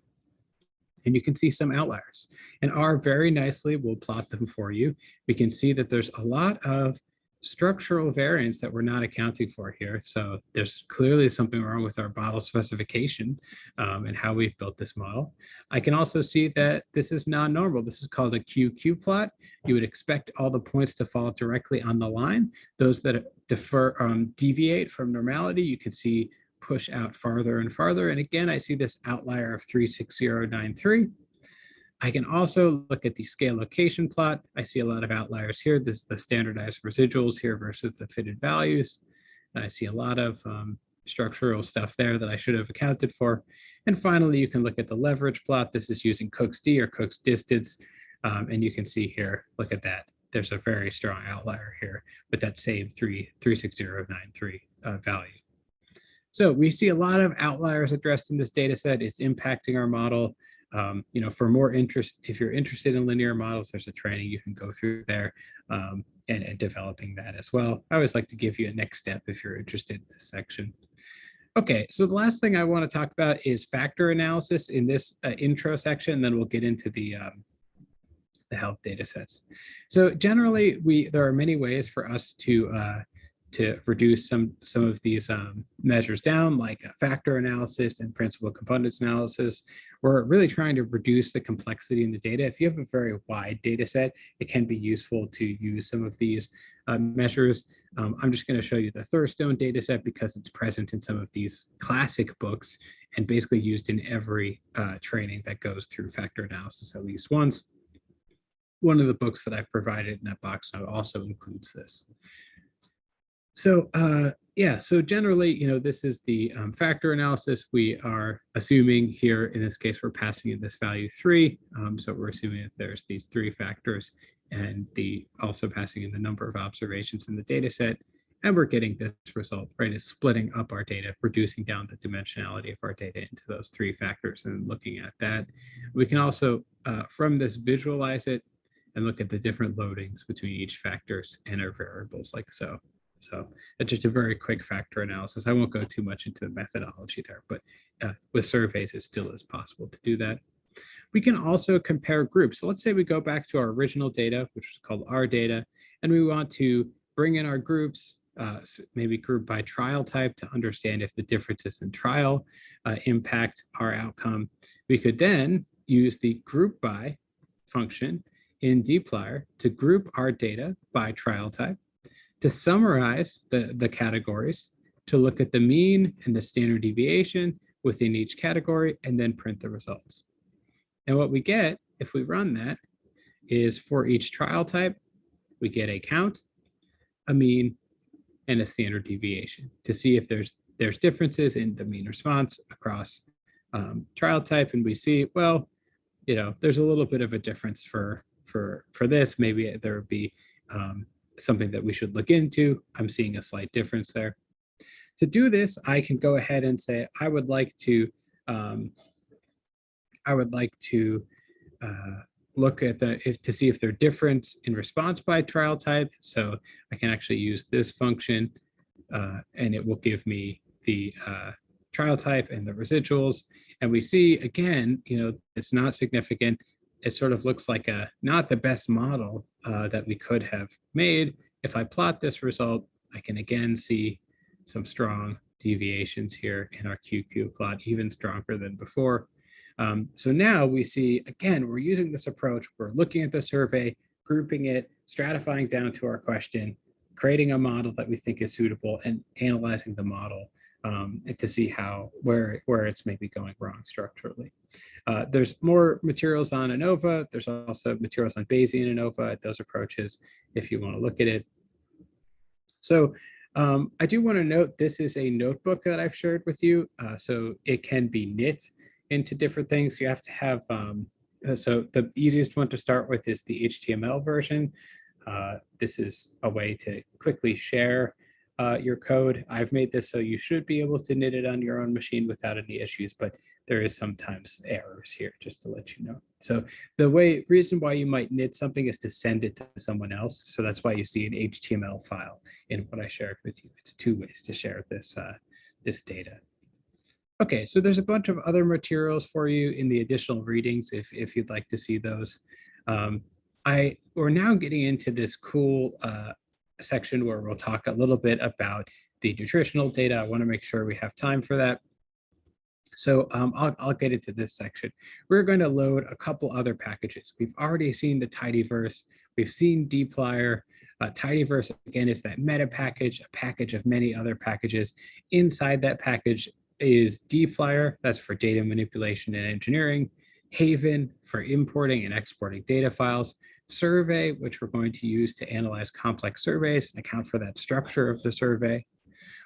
you can see some outliers. And R very nicely will plot them for you. We can see that there's a lot of structural variance that we're not accounting for here. So there's clearly something wrong with our model specification and how we've built this model. I can also see that this is non-normal. This is called a QQ plot. You would expect all the points to fall directly on the line. Those that deviate from normality, you can see push out farther and farther. And again, I see this outlier of 36093. I can also look at the scale location plot. I see a lot of outliers here. This is the standardized residuals here versus the fitted values. And I see a lot of structural stuff there that I should have accounted for. And finally, you can look at the leverage plot. This is using Cook's D or Cook's distance. And you can see here, look at that. There's a very strong outlier here with that same 36093 value. So we see a lot of outliers addressed in this data set. It's impacting our model. For more interest, if you're interested in linear models, there's a training you can go through there and developing that as well. I always like to give you a next step if you're interested in this section. Okay, so the last thing I want to talk about is factor analysis in this intro section, and then we'll get into the health data sets. So generally, there are many ways for us to reduce some of these measures down, like factor analysis and principal components analysis. We're really trying to reduce the complexity in the data. If you have a very wide data set, it can be useful to use some of these measures. I'm just going to show you the Thurstone data set because it's present in some of these classic books and basically used in every training that goes through factor analysis at least once. One of the books that I've provided in that box note also includes this. So so generally, this is the factor analysis. We are assuming here, in this case, we're passing in this value 3. So we're assuming that there's these 3 factors and also passing in the number of observations in the data set. And we're getting this result, right? It's splitting up our data, reducing down the dimensionality of our data into those 3 factors and looking at that. We can also, from this, visualize it and look at the different loadings between each factors and our variables like so. So it's just a very quick factor analysis. I won't go too much into the methodology there, but with surveys, it still is possible to do that. We can also compare groups. So let's say we go back to our original data, which is called our data, and we want to bring in our groups, maybe group by trial type to understand if the differences in trial impact our outcome. We could then use the group by function in dplyr to group our data by trial type, to summarize the categories, to look at the mean and the standard deviation within each category, and then print the results. And what we get, if we run that, is for each trial type, we get a count, a mean, and a standard deviation to see if there's differences in the mean response across trial type. And we see, well, there's a little bit of a difference for this. Maybe there would be something that we should look into. I'm seeing a slight difference there. To do this, I can go ahead and say I would like to look at to see if there's difference in response by trial type. So I can actually use this function, and it will give me the trial type and the residuals. And we see again, it's not significant. It sort of looks like not the best model that we could have made. If I plot this result, I can again see some strong deviations here in our QQ plot, even stronger than before. So now we see, again, we're using this approach. We're looking at the survey, grouping it, stratifying down to our question, creating a model that we think is suitable, and analyzing the model to see where it's maybe going wrong structurally. There's more materials on ANOVA. There's also materials on Bayesian ANOVA at those approaches if you want to look at it. So I do want to note this is a notebook that I've shared with you. So it can be knit into different things. You have to have, so the easiest one to start with is the HTML version. This is a way to quickly share your code. I've made this so you should be able to knit it on your own machine without any issues, but there is sometimes errors here, just to let you know. So the reason why you might knit something is to send it to someone else. So that's why you see an HTML file in what I shared with you. It's 2 ways to share this, this data. Okay, so there's a bunch of other materials for you in the additional readings if you'd like to see those. We're now getting into this cool section where we'll talk a little bit about the nutritional data. I want to make sure we have time for that. So I'll get into this section. We're going to load a couple other packages. We've already seen the tidyverse. We've seen dplyr. Tidyverse, again, is that meta package, a package of many other packages. Inside that package is dplyr, that's for data manipulation and engineering, Haven for importing and exporting data files, survey, which we're going to use to analyze complex surveys and account for that structure of the survey.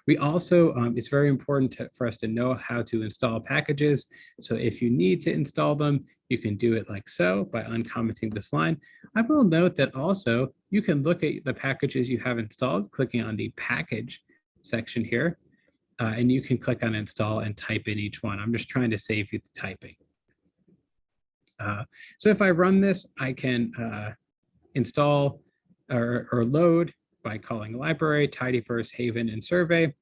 We also, it's very important for us to know how to install packages. So if you need to install them, you can do it like so by uncommenting this line. I will note that also you can look at the packages you have installed, clicking on the package section here, and you can click on install and type in each one. I'm just trying to save you the typing. So if I run this, I can install or load by calling library, tidyverse, Haven, and survey.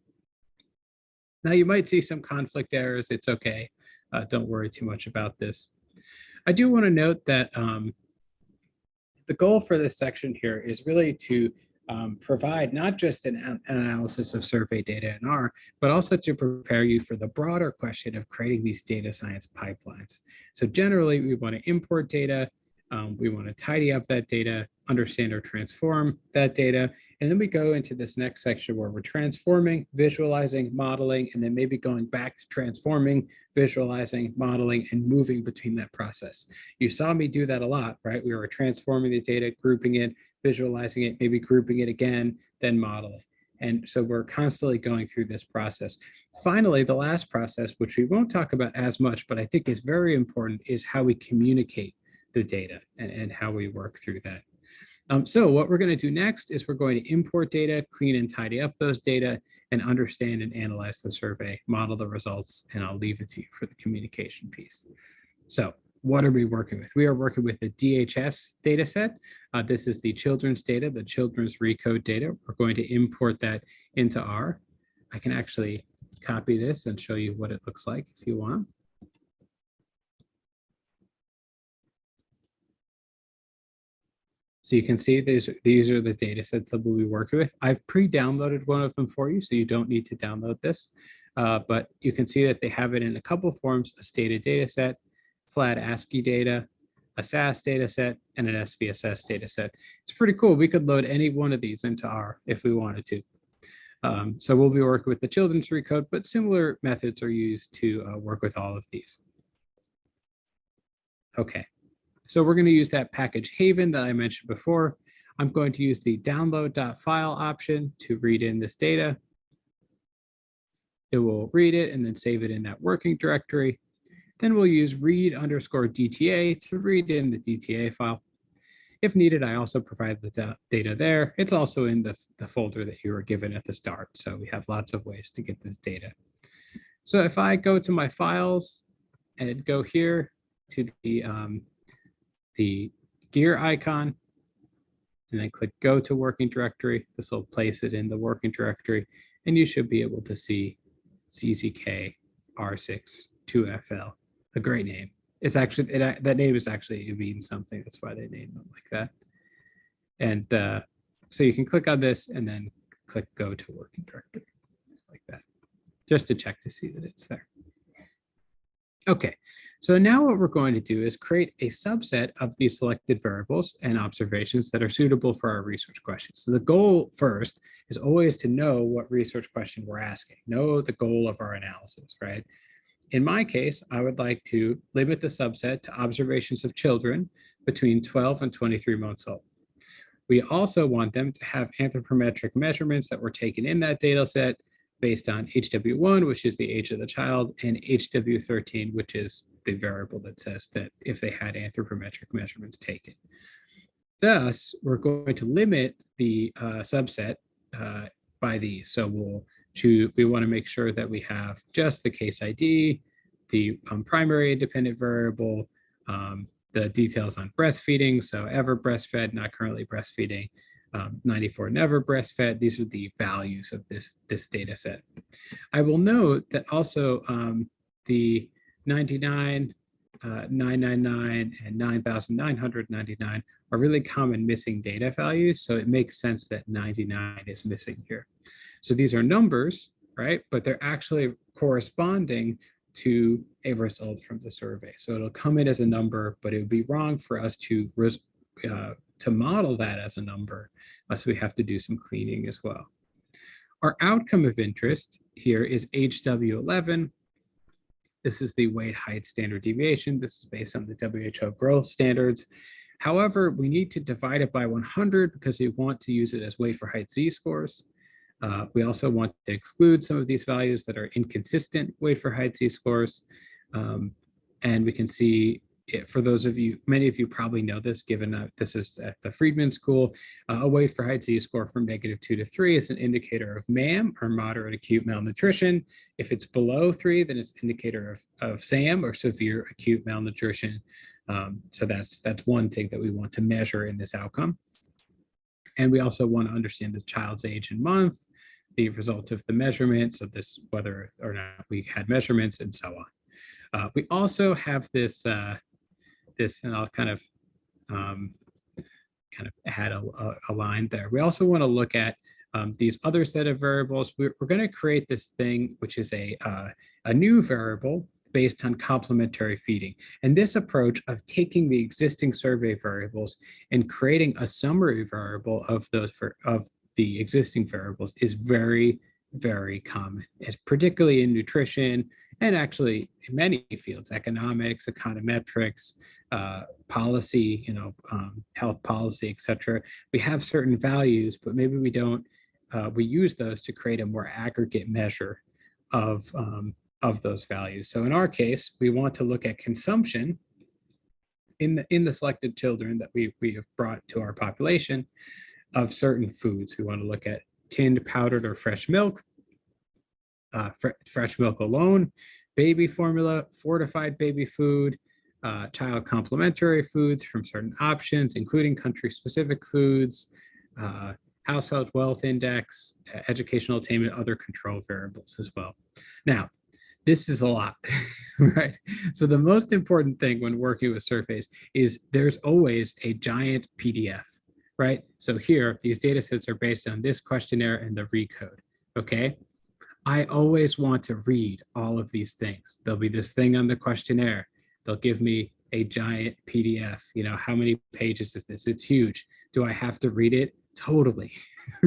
Now you might see some conflict errors. It's okay. Don't worry too much about this. I do want to note that the goal for this section here is really to provide not just an analysis of survey data in R, but also to prepare you for the broader question of creating these data science pipelines. So generally, we want to import data, we want to tidy up that data, understand or transform that data, and then we go into this next section where we're transforming, visualizing, modeling, and then maybe going back to transforming, visualizing, modeling, and moving between that process. You saw me do that a lot, right? We were transforming the data, grouping it, visualizing it, maybe grouping it again, then modeling. And so we're constantly going through this process. Finally, the last process, which we won't talk about as much, but I think is very important, is how we communicate the data and how we work through that. So what we're going to do next is we're going to import data, clean and tidy up those data, and understand and analyze the survey, model the results, and I'll leave it to you for the communication piece. So what are we working with? We are working with the DHS data set. This is the children's data, the children's recode data. We're going to import that into R. I can actually copy this and show you what it looks like if you want. So you can see these are the data sets that we'll be working with. I've pre-downloaded one of them for you, so you don't need to download this. But you can see that they have it in a couple forms: a stated data set, flat ASCII data, a SAS data set, and an SPSS data set. It's pretty cool. We could load any one of these into R if we wanted to. So we'll be working with the children's recode, but similar methods are used to work with all of these. Okay. So we're going to use that package Haven that I mentioned before. I'm going to use the download.file option to read in this data. It will read it and then save it in that working directory. Then we'll use read_DTA to read in the DTA file. If needed, I also provide the data there. It's also in the folder that you were given at the start. So we have lots of ways to get this data. So if I go to my files and go here to the gear icon, and then click go to working directory. This will place it in the working directory, and you should be able to see CZK R6 2FL, a great name. It's actually, that name is actually, it means something. That's why they named them like that. And so you can click on this and then click go to working directory, just like that, just to check to see that it's there. Okay, so now what we're going to do is create a subset of these selected variables and observations that are suitable for our research questions. So the goal first is always to know what research question we're asking, know the goal of our analysis, right? In my case, I would like to limit the subset to observations of children between 12 and 23 months old. We also want them to have anthropometric measurements that were taken in that data set based on HW1, which is the age of the child, and HW13, which is the variable that says that if they had anthropometric measurements taken. Thus, we're going to limit the subset by these. So we want to make sure that we have just the case ID, the primary independent variable, the details on breastfeeding, so ever breastfed, not currently breastfeeding, 94 never breastfed. These are the values of this data set. I will note that also the 99, 999, and 9,999 are really common missing data values. So it makes sense that 99 is missing here. So these are numbers, right? But they're actually corresponding to a result from the survey. So it'll come in as a number, but it would be wrong for us to to model that as a number. So we have to do some cleaning as well. Our outcome of interest here is HW11. This is the weight height standard deviation. This is based on the WHO growth standards. However, we need to divide it by 100 because we want to use it as weight for height z-scores. We also want to exclude some of these values that are inconsistent weight for height z-scores. And we can see, for those of you, many of you probably know this, given that this is at the Friedman School, a weight for height z-score from -2 to 3 is an indicator of MAM, or moderate acute malnutrition. If it's below 3, then it's an indicator of SAM, or severe acute malnutrition. So that's one thing that we want to measure in this outcome. And we also want to understand the child's age and month, the result of the measurement, so this, whether or not we had measurements, and so on. We also have this, and I'll kind of add a line there. We also want to look at these other set of variables. We're going to create this thing, which is a new variable based on complementary feeding. And this approach of taking the existing survey variables and creating a summary variable of those of the existing variables is very, very common. It's particularly in nutrition, and actually in many fields, economics, econometrics, policy, health policy, etc. We have certain values, but maybe we don't. We use those to create a more aggregate measure of those values. So in our case, we want to look at consumption in the selected children that we have brought to our population of certain foods. We want to look at tinned, powdered, or fresh milk, fresh milk alone, baby formula, fortified baby food, child complementary foods from certain options, including country-specific foods, household wealth index, educational attainment, other control variables as well. Now, this is a lot, right? So the most important thing when working with surveys is there's always a giant PDF, right? So here, these data sets are based on this questionnaire and the recode, okay? I always want to read all of these things. There'll be this thing on the questionnaire. They'll give me a giant PDF. How many pages is this? It's huge. Do I have to read it? Totally,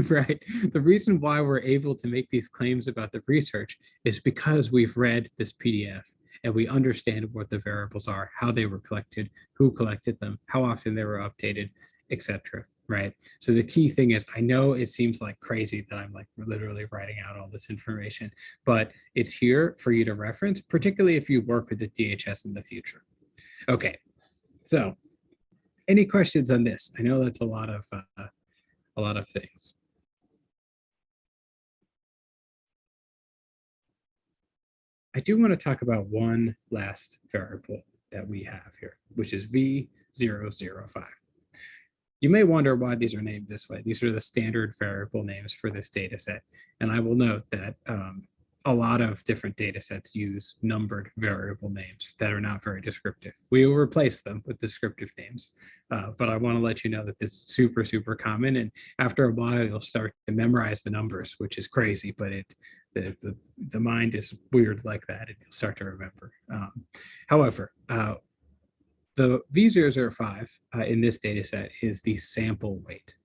right? The reason why we're able to make these claims about the research is because we've read this PDF and we understand what the variables are, how they were collected, who collected them, how often they were updated, etc. Right? So the key thing is, I know it seems like crazy that I'm like literally writing out all this information, but it's here for you to reference, particularly if you work with the DHS in the future. Okay, so any questions on this? I know that's a lot of things. I do want to talk about one last variable that we have here, which is V005. You may wonder why these are named this way. These are the standard variable names for this data set. And I will note that a lot of different data sets use numbered variable names that are not very descriptive. We will replace them with descriptive names, but I want to let you know that it's super, super common. And after a while, you'll start to memorize the numbers, which is crazy, but the mind is weird like that, and you'll start to remember. However, the V005 in this data set is the sample weight.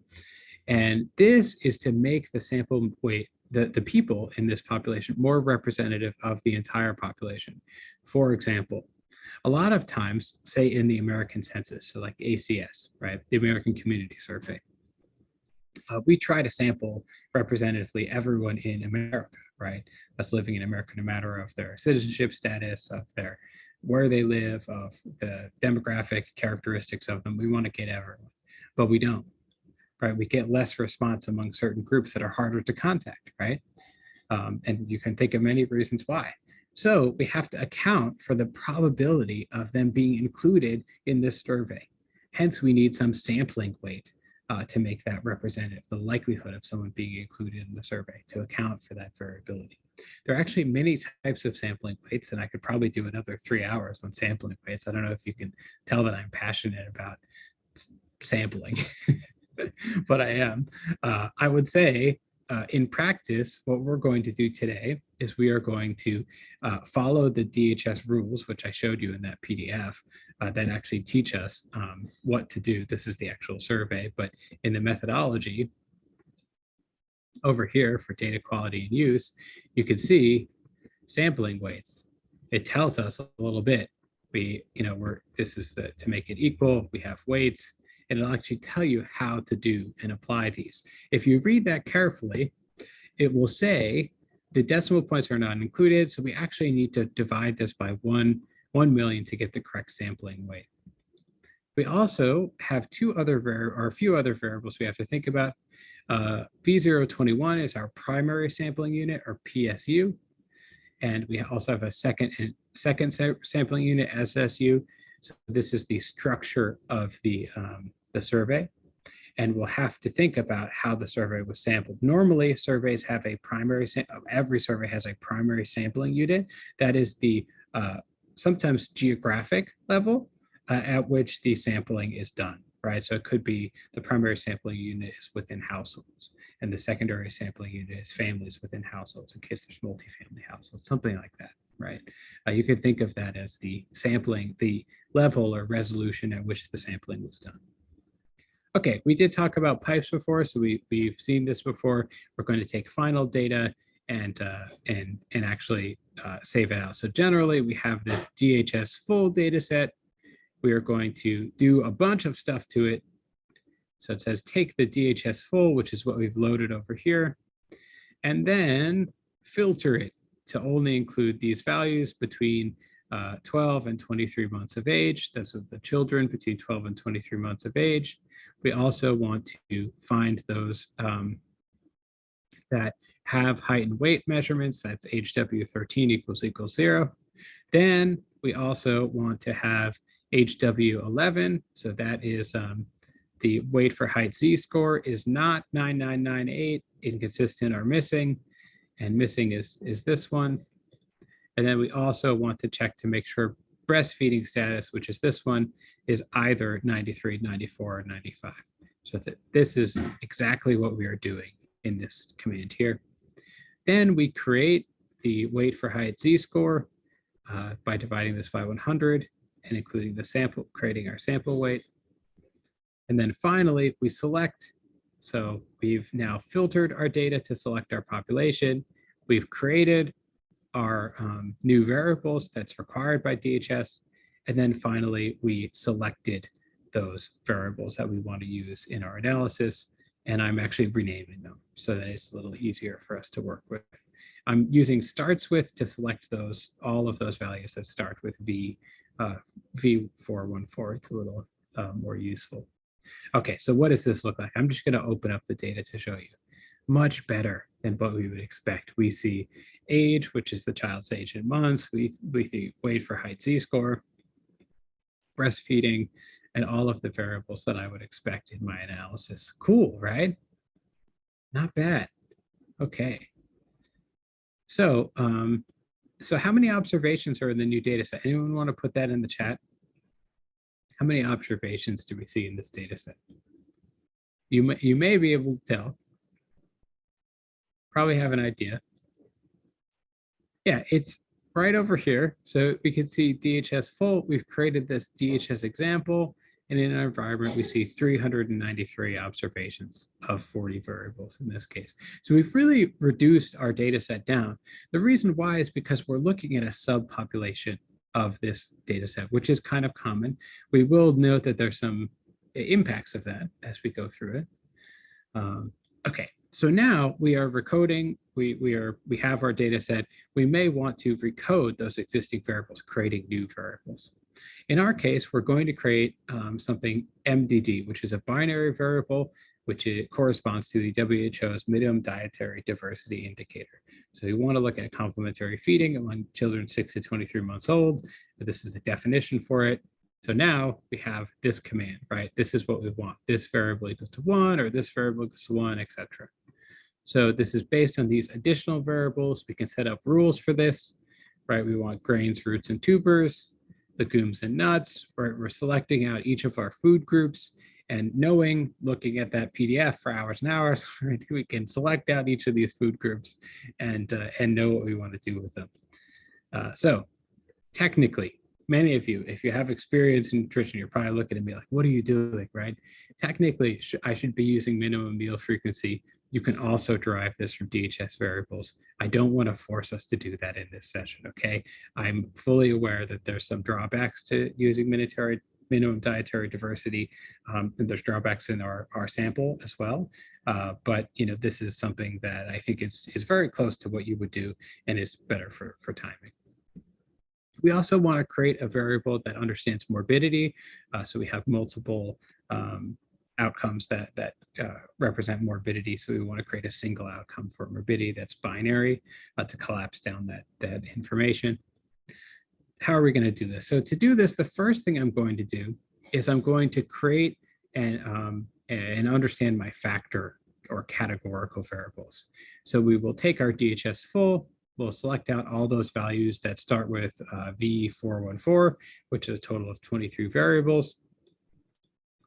And this is to make the sample weight, the people in this population, more representative of the entire population. For example, a lot of times, say in the American Census, so like ACS, right, the American Community Survey, we try to sample representatively everyone in America, right, that's living in America, no matter of their citizenship status, of their where they live, of the demographic characteristics of them. We want to get everyone, but we don't, right? We get less response among certain groups that are harder to contact, right? And you can think of many reasons why. So we have to account for the probability of them being included in this survey. Hence, we need some sampling weight to make that representative, the likelihood of someone being included in the survey, to account for that variability. There are actually many types of sampling weights, and I could probably do another 3 hours on sampling weights. I don't know if you can tell that I'm passionate about sampling, but I am. I would say in practice, what we're going to do today is we are going to follow the DHS rules, which I showed you in that PDF, that actually teach us what to do. This is the actual survey, but in the methodology over here for data quality and use, you can see sampling weights. It tells us a little bit. This is to make it equal. We have weights, and it'll actually tell you how to do and apply these. If you read that carefully, it will say the decimal points are not included, so we actually need to divide this by 1 million to get the correct sampling weight. We also have a few other variables we have to think about. V021 is our primary sampling unit, or PSU, and we also have a second sampling unit, SSU. So this is the structure of the survey, and we'll have to think about how the survey was sampled. Normally, surveys have a primary, every survey has a primary sampling unit. That is the sometimes geographic level at which the sampling is done, right? So it could be the primary sampling unit is within households, and the secondary sampling unit is families within households in case there's multifamily households, something like that, right? You could think of that as the sampling, the level or resolution at which the sampling was done. Okay, we did talk about pipes before, so we've seen this before. We're going to take final data and actually save it out. So generally, we have this DHS full data set. We are going to do a bunch of stuff to it. So it says take the DHS full, which is what we've loaded over here, and then filter it to only include these values between 12 and 23 months of age. Those are the children between 12 and 23 months of age. We also want to find those that have height and weight measurements. That's HW13 equals 0. Then we also want to have HW11. So that is the weight for height Z-score is not 9998, inconsistent or missing. And missing is this one. And then we also want to check to make sure breastfeeding status, which is this one, is either 93, 94, or 95. So this is exactly what we are doing in this command here. Then we create the weight for height Z-score by dividing this by 100 and including the sample, creating our sample weight. And then finally, we select. So we've now filtered our data to select our population. We've created our new variables that's required by DHS. And then finally, we selected those variables that we want to use in our analysis. And I'm actually renaming them so that it's a little easier for us to work with. I'm using starts with to select all of those values that start with V414. It's a little more useful. Okay, so what does this look like? I'm just going to open up the data to show you. Much better than what we would expect. We see age, which is the child's age in months. We see weight for height Z-score, breastfeeding, and all of the variables that I would expect in my analysis. Cool, right? Not bad. Okay. So, so how many observations are in the new data set? Anyone want to put that in the chat? How many observations do we see in this data set? You may be able to tell. Probably have an idea. Yeah, it's right over here. So we can see DHS full. We've created this DHS example, and in our environment, we see 393 observations of 40 variables in this case. So we've really reduced our data set down. The reason why is because we're looking at a subpopulation of this data set, which is kind of common. We will note that there's some impacts of that as we go through it. Okay, so now we are recoding. We have our data set. We may want to recode those existing variables, creating new variables. In our case, we're going to create something MDD, which is a binary variable, which corresponds to the WHO's minimum dietary diversity indicator. So we want to look at complementary feeding among children 6 to 23 months old. This is the definition for it. So now we have this command, right? This is what we want. This variable equals to 1, or this variable equals to 1, etc. So this is based on these additional variables. We can set up rules for this, right? We want grains, roots, and tubers, legumes and nuts, right? We're selecting out each of our food groups, And knowing, looking at that PDF for hours and hours, right, we can select out each of these food groups and know what we want to do with them. So technically, many of you, if you have experience in nutrition, you're probably looking at me like, what are you doing, right? Technically, I should be using minimum meal frequency. You can also derive this from DHS variables. I don't want to force us to do that in this session, okay? I'm fully aware that there's some drawbacks to using minimum dietary diversity, and there's drawbacks in our sample as well. But this is something that I think is very close to what you would do and is better for timing. We also want to create a variable that understands morbidity. So we have multiple outcomes that represent morbidity. So we want to create a single outcome for morbidity that's binary to collapse down that information. How are we going to do this? So to do this, the first thing I'm going to do is I'm going to create and understand my factor or categorical variables. So we will take our DHS full, we'll select out all those values that start with V414, which is a total of 23 variables.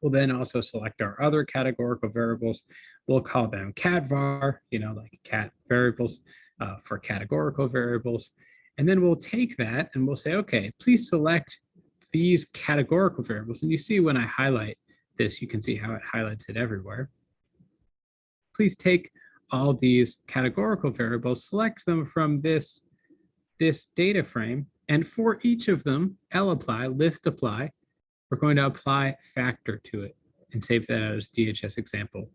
We'll then also select our other categorical variables. We'll call them CATVAR, like cat variables for categorical variables. And then we'll take that and we'll say, okay, please select these categorical variables. And you see when I highlight this, you can see how it highlights it everywhere. Please take all these categorical variables, select them from this data frame, and for each of them, list apply, we're going to apply factor to it and save that as DHS example.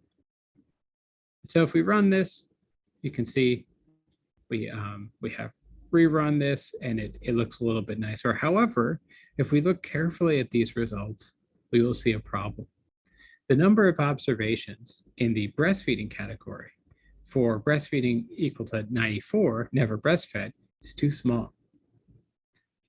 So if we run this, you can see we have rerun this and it looks a little bit nicer. However, if we look carefully at these results, we will see a problem. The number of observations in the breastfeeding category for breastfeeding equal to 94, never breastfed, is too small.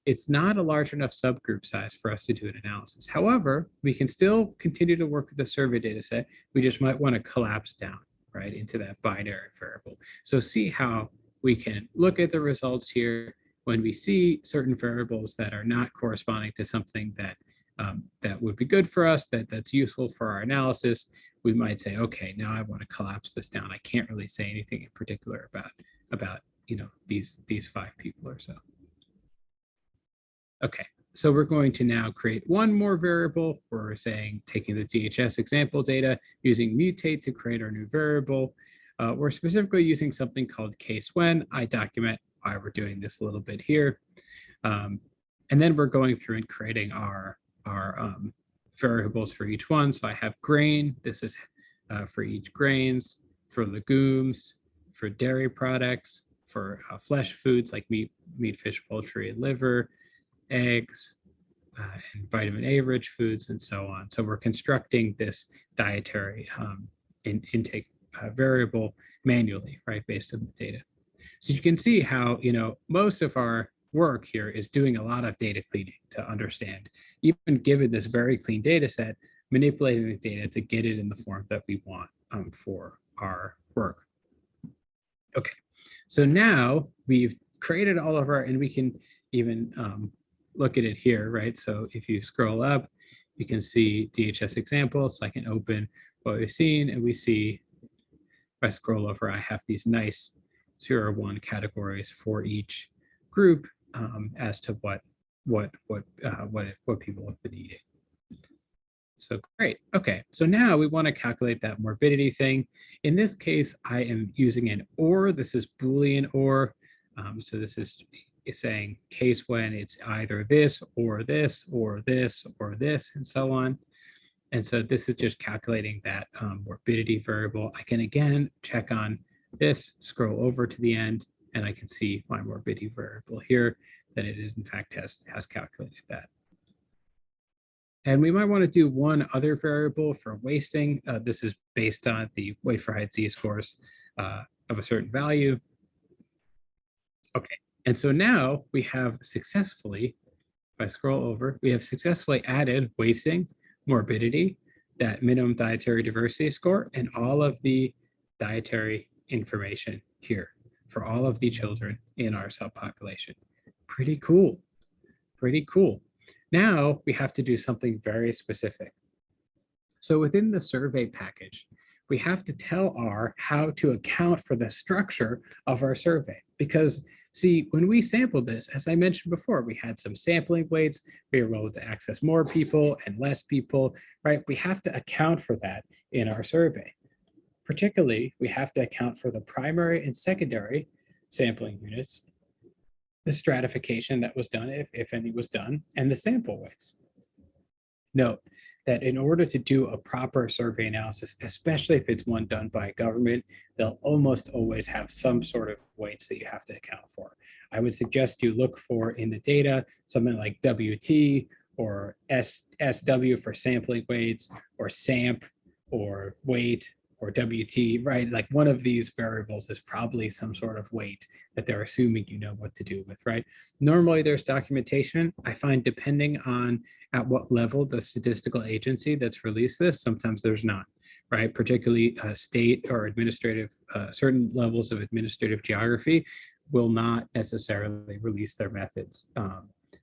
It's not a large enough subgroup size for us to do an analysis. However, we can still continue to work with the survey data set. We just might want to collapse down, right, into that binary variable. So see how we can look at the results here when we see certain variables that are not corresponding to something that would be good for us, that's useful for our analysis. We might say, okay, now I want to collapse this down. I can't really say anything in particular about these 5 people or so. Okay, so we're going to now create one more variable. We're saying taking the DHS example data, using mutate to create our new variable. We're specifically using something called case when. I document why we're doing this a little bit here. And then we're going through and creating our variables for each one. So I have grain. This is for each grains, for legumes, for dairy products, for flesh foods like meat, fish, poultry, and liver, eggs, and vitamin A rich foods, and so on. So we're constructing this dietary intake variable manually, right, based on the data. So you can see how, most of our work here is doing a lot of data cleaning to understand, even given this very clean data set, manipulating the data to get it in the form that we want for our work. Okay, so now we've created all of our, and we can even look at it here, right? So if you scroll up, you can see DHS examples. So I can open what we've seen, and we see, if I scroll over, I have these nice 0 or 1 categories for each group as to what people have been eating. So great. Okay, so now we want to calculate that morbidity thing. In this case, I am using an OR. This is Boolean OR. So this is saying case when it's either this or this or this or this and so on. And so this is just calculating that morbidity variable. I can again check on this, scroll over to the end, and I can see my morbidity variable here, that it is in fact has calculated that. And we might want to do one other variable for wasting. This is based on the weight for height z-scores of a certain value. Okay, and so now we have successfully, if I scroll over, we have successfully added wasting, morbidity, that minimum dietary diversity score, and all of the dietary information here for all of the children in our subpopulation. Pretty cool, pretty cool. Now we have to do something very specific. So within the survey package, we have to tell R how to account for the structure of our survey. Because see, when we sampled this, as I mentioned before, we had some sampling weights, we were able to access more people and less people, right? We have to account for that in our survey. Particularly, we have to account for the primary and secondary sampling units, the stratification that was done, if any was done, and the sample weights. Note that in order to do a proper survey analysis, especially if it's one done by a government, they'll almost always have some sort of weights that you have to account for. I would suggest you look for in the data something like WT or SW for sampling weights, or SAMP or weight, or WT, right? Like one of these variables is probably some sort of weight that they're assuming you know what to do with, right? Normally there's documentation. I find depending on at what level the statistical agency that's released this, sometimes there's not, right? Particularly state or administrative, certain levels of administrative geography will not necessarily release their methods.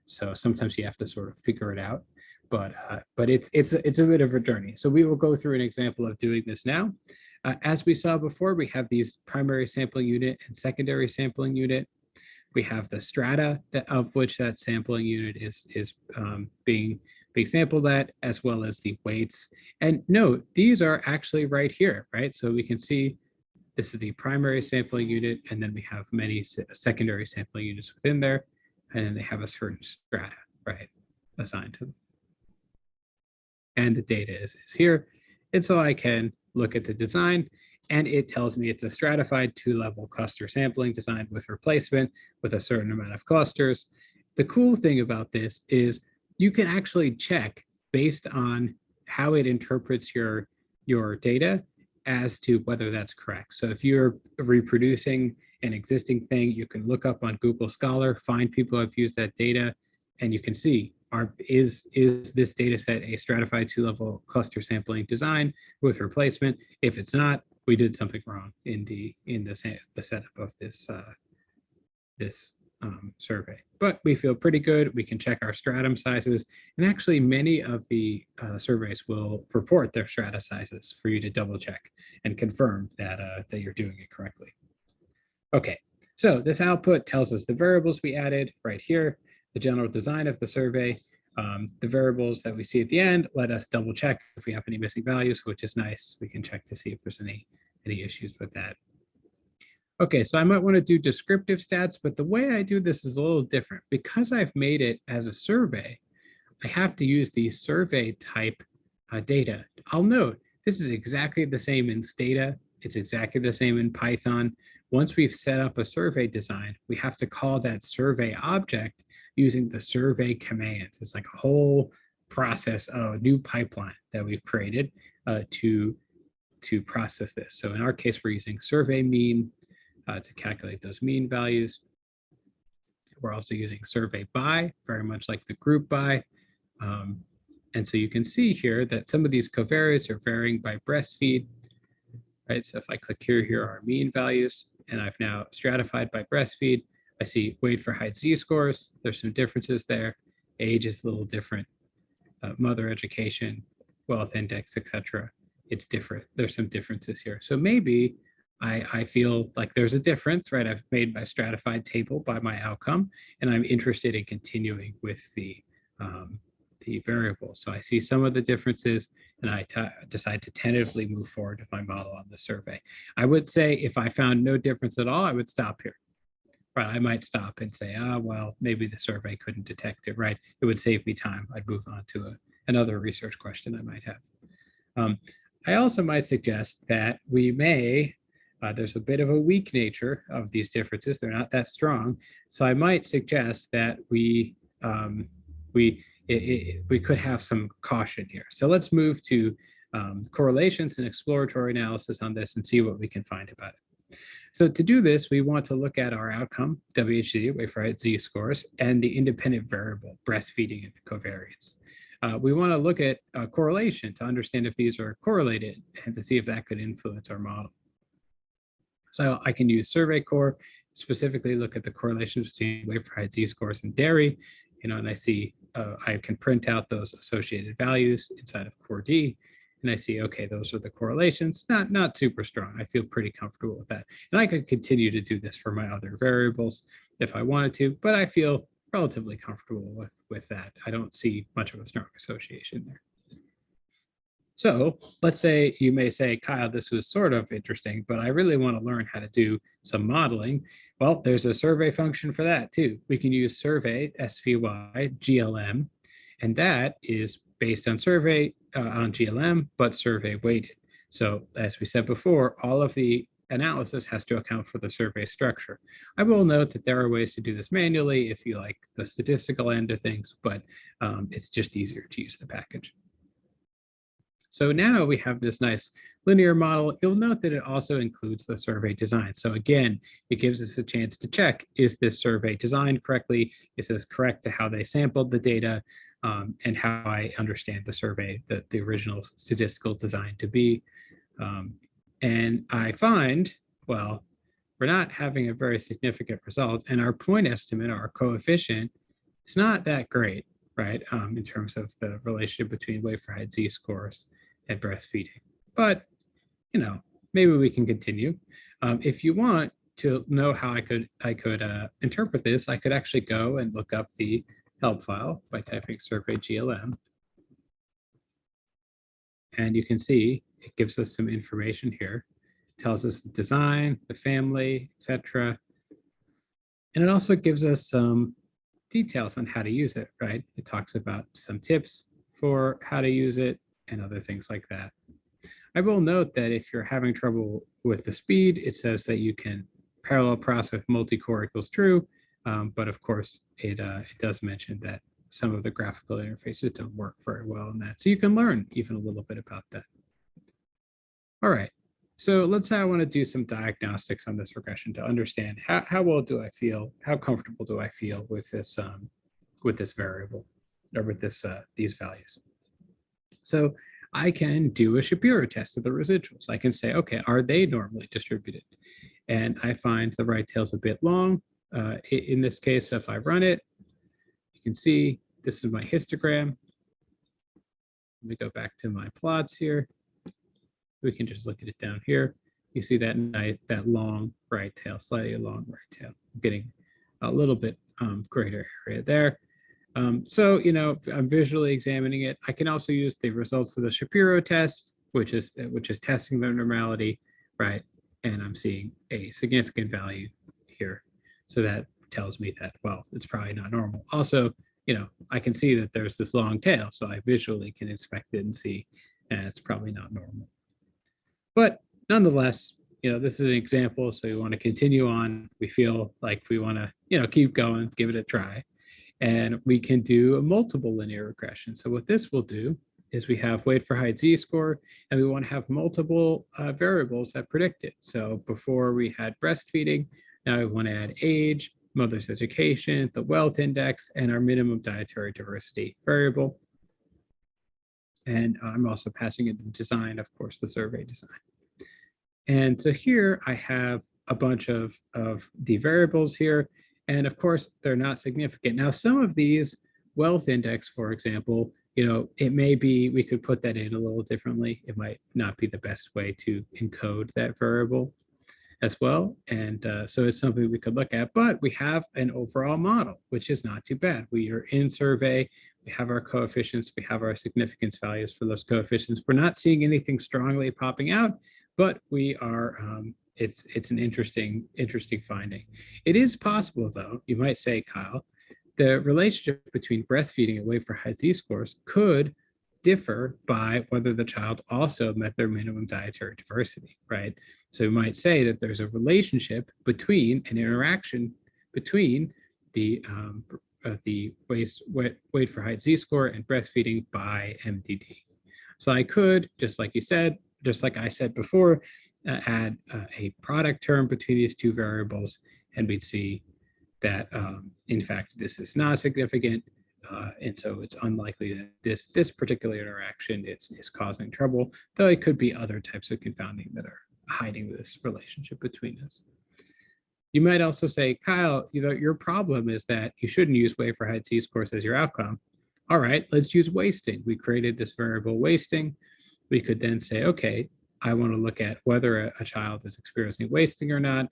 So sometimes you have to sort of figure it out. But it's a bit of a journey. So we will go through an example of doing this now. As we saw before, we have these primary sampling unit and secondary sampling unit. We have the strata of which that sampling unit is being sampled at, as well as the weights. And note, these are actually right here, right? So we can see this is the primary sampling unit, and then we have many secondary sampling units within there, and then they have a certain strata, right, assigned to them. And the data is here. And so I can look at the design, and it tells me it's a stratified 2-level cluster sampling design with replacement with a certain amount of clusters. The cool thing about this is you can actually check based on how it interprets your data as to whether that's correct. So if you're reproducing an existing thing, you can look up on Google Scholar, find people who have used that data, and you can see is this data set a stratified 2-level cluster sampling design with replacement? If it's not, we did something wrong in the setup of this survey. But we feel pretty good. We can check our stratum sizes, and actually many of the surveys will report their strata sizes for you to double check and confirm that that you're doing it correctly. Okay, so this output tells us the variables we added right here, the general design of the survey. The variables that we see at the end let us double check if we have any missing values, which is nice. We can check to see if there's any issues with that. Okay, so I might want to do descriptive stats, but the way I do this is a little different. Because I've made it as a survey, I have to use the survey type data. I'll note this is exactly the same in Stata. It's exactly the same in Python. Once we've set up a survey design, we have to call that survey object using the survey commands. It's like a whole process, a new pipeline that we've created to process this. So in our case, we're using survey mean to calculate those mean values. We're also using survey by, very much like the group by. And so you can see here that some of these covariates are varying by breastfeed, right? So if I click here are our mean values, and I've now stratified by breastfeed. I see weight for height z-scores. There's some differences there. Age is a little different. Mother education, wealth index, etc. It's different. There's some differences here. So maybe I feel like there's a difference, right? I've made my stratified table by my outcome, and I'm interested in continuing with the variables. So I see some of the differences, and I decide to tentatively move forward with my model on the survey. I would say if I found no difference at all, I would stop here. Right, I might stop and say, well, maybe the survey couldn't detect it, right? It would save me time. I'd move on to another research question I might have. I also might suggest that we may, there's a bit of a weak nature of these differences. They're not that strong. So I might suggest that we could have some caution here. So let's move to correlations and exploratory analysis on this and see what we can find about it. So to do this, we want to look at our outcome, WHZ, weight for height z-scores, and the independent variable, breastfeeding and covariates. We want to look at correlation to understand if these are correlated and to see if that could influence our model. So I can use SurveyCore, specifically look at the correlations between weight for height z-scores and dairy, and I see I can print out those associated values inside of Core D, and I see, okay, those are the correlations, not super strong. I feel pretty comfortable with that. And I could continue to do this for my other variables if I wanted to, but I feel relatively comfortable with that. I don't see much of a strong association there. So let's say you may say, Kyle, this was sort of interesting, but I really want to learn how to do some modeling. Well, there's a survey function for that too. We can use survey, SVY, GLM, and that is based on survey on GLM, but survey weighted. So as we said before, all of the analysis has to account for the survey structure. I will note that there are ways to do this manually if you like the statistical end of things, but it's just easier to use the package. So now we have this nice linear model. You'll note that it also includes the survey design. So again, it gives us a chance to check, is this survey designed correctly? Is this correct to how they sampled the data and how I understand the survey, the original statistical design to be? And I find, well, we're not having a very significant result, and our point estimate, our coefficient, is not that great, right? In terms of the relationship between weight for height z-scores and breastfeeding. But, you know, maybe we can continue. If you want to know how I could interpret this, I could actually go and look up the help file by typing survey GLM. And you can see it gives us some information here. It tells us the design, the family, etc. And it also gives us some details on how to use it, right? It talks about some tips for how to use it and other things like that. I will note that if you're having trouble with the speed, it says that you can parallel process multi-core equals true, but of course it does mention that some of the graphical interfaces don't work very well in that. So you can learn even a little bit about that. All right, so let's say I want to do some diagnostics on this regression to understand how well do I feel, how comfortable do I feel with this variable or with these values. So I can do a Shapiro test of the residuals. I can say, okay, are they normally distributed? And I find the right tail's a bit long. In this case, if I run it, you can see this is my histogram. Let me go back to my plots here. We can just look at it down here. You see that long right tail, slightly long right tail. I'm getting a little bit greater area there. So, you know, I'm visually examining it. I can also use the results of the Shapiro test, which is testing the normality, right? And I'm seeing a significant value here. So that tells me that, well, it's probably not normal. Also, you know, I can see that there's this long tail, so I visually can inspect it and see, and it's probably not normal. But nonetheless, you know, this is an example, so we want to continue on. We feel like we want to, you know, keep going, give it a try. And we can do a multiple linear regression. So what this will do is we have weight for height z-score, and we want to have multiple variables that predict it. So before we had breastfeeding, now we want to add age, mother's education, the wealth index, and our minimum dietary diversity variable. And I'm also passing in the design, of course, the survey design. And so here I have a bunch of the variables here. And of course, they're not significant. Now, some of these wealth index, for example, you know, it may be, we could put that in a little differently. It might not be the best way to encode that variable as well. And so it's something we could look at, but we have an overall model, which is not too bad. We are in survey, we have our coefficients, we have our significance values for those coefficients. We're not seeing anything strongly popping out, but we are, it's an interesting finding. It is possible though, you might say, Kyle, the relationship between breastfeeding and weight for height z-scores could differ by whether the child also met their minimum dietary diversity, right? So we might say that there's a relationship between an interaction between the weight for height z-score and breastfeeding by MDD. So I could, just like you said, just like I said before, add a product term between these two variables, and we'd see that in fact this is not significant, and so it's unlikely that this particular interaction is causing trouble, though it could be other types of confounding that are hiding this relationship between us. You might also say, Kyle, you know, your problem is that you shouldn't use weight for height z-scores as your outcome. All right, let's use wasting. We created this variable wasting, We could then say, okay, I want to look at whether a child is experiencing wasting or not,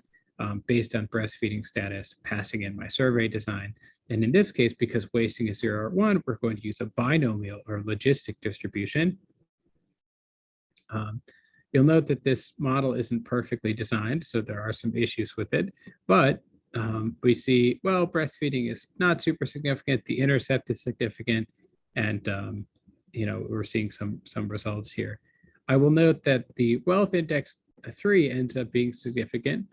based on breastfeeding status, passing in my survey design. And in this case, because wasting is 0 or 1, we're going to use a binomial or logistic distribution. You'll note that this model isn't perfectly designed, so there are some issues with it, but we see, well, breastfeeding is not super significant, the intercept is significant, and we're seeing some results here. I will note that the wealth index 3 ends up being significant,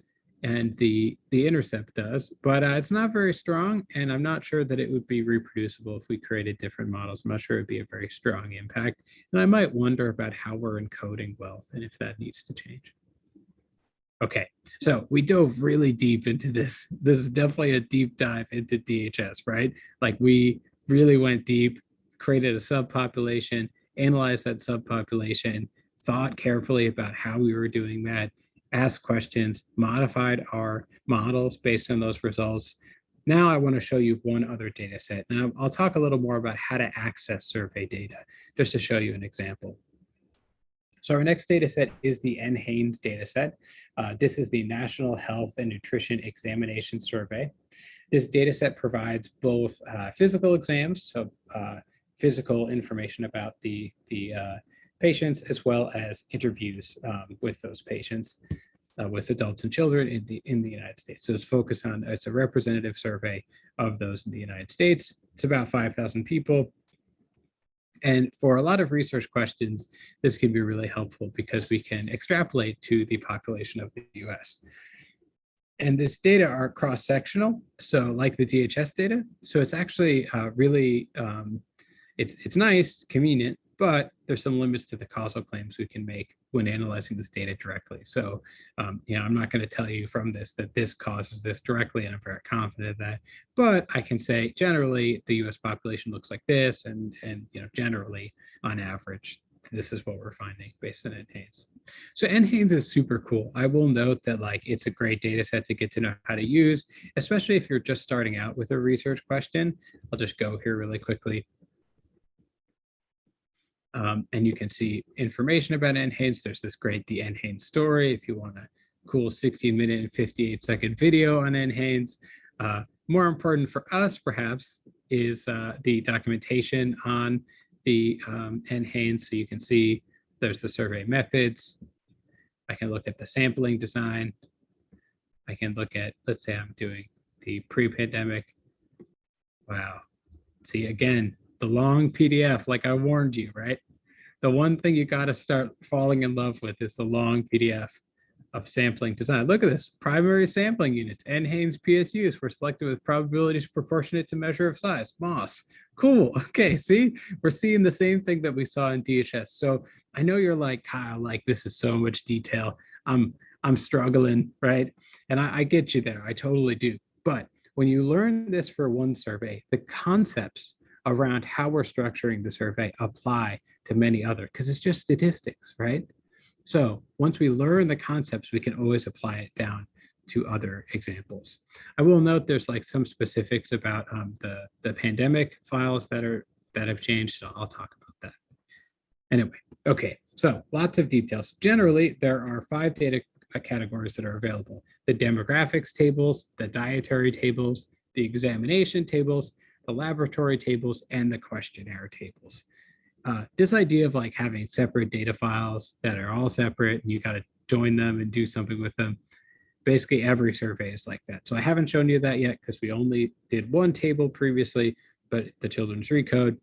and the intercept does, but it's not very strong, and I'm not sure that it would be reproducible if we created different models. I'm not sure it'd be a very strong impact, and I might wonder about how we're encoding wealth and if that needs to change. Okay, so we dove really deep into this. This is definitely a deep dive into DHS, right? Like, we really went deep, created a subpopulation, analyzed that subpopulation, thought carefully about how we were doing that, asked questions, modified our models based on those results. Now I want to show you one other data set. Now I'll talk a little more about how to access survey data, just to show you an example. So our next data set is the NHANES data set. This is the National Health and Nutrition Examination Survey. This data set provides both physical exams, so physical information about the patients, as well as interviews with those patients, with adults and children in the United States. So it's a representative survey of those in the United States. It's about 5,000 people. And for a lot of research questions, this can be really helpful because we can extrapolate to the population of the US. And this data are cross-sectional, so like the DHS data. So it's actually really, it's nice, convenient, but there's some limits to the causal claims we can make when analyzing this data directly. So, I'm not going to tell you from this that this causes this directly, and I'm very confident of that. But I can say generally the U.S. population looks like this, and generally on average, this is what we're finding based on NHANES. So NHANES is super cool. I will note that it's a great data set to get to know how to use, especially if you're just starting out with a research question. I'll just go here really quickly. And you can see information about NHANES. There's this great the NHANES story if you want a cool 16-minute and 58-second video on NHANES. More important for us, perhaps, is the documentation on the NHANES. So you can see there's the survey methods. I can look at the sampling design. I can look at, let's say I'm doing the pre-pandemic. Wow. See, again, the long PDF, like I warned you, right? The one thing you got to start falling in love with is the long PDF of sampling design. Look at this, primary sampling units, NHANES PSUs were selected with probabilities proportionate to measure of size, MOS. Cool, okay, see, we're seeing the same thing that we saw in DHS. So I know you're like, Kyle, like this is so much detail. I'm struggling, right? And I get you there, I totally do. But when you learn this for one survey, the concepts around how we're structuring the survey apply to many other, because it's just statistics, right? So once we learn the concepts, we can always apply it down to other examples. I will note there's some specifics about the pandemic files that have changed. I'll talk about that. Anyway, okay, so lots of details. Generally, there are 5 data categories that are available: the demographics tables, the dietary tables, the examination tables, the laboratory tables, and the questionnaire tables. This idea of having separate data files that are all separate and you got to join them and do something with them, basically every survey is like that. So I haven't shown you that yet because we only did one table previously, but the children's recode.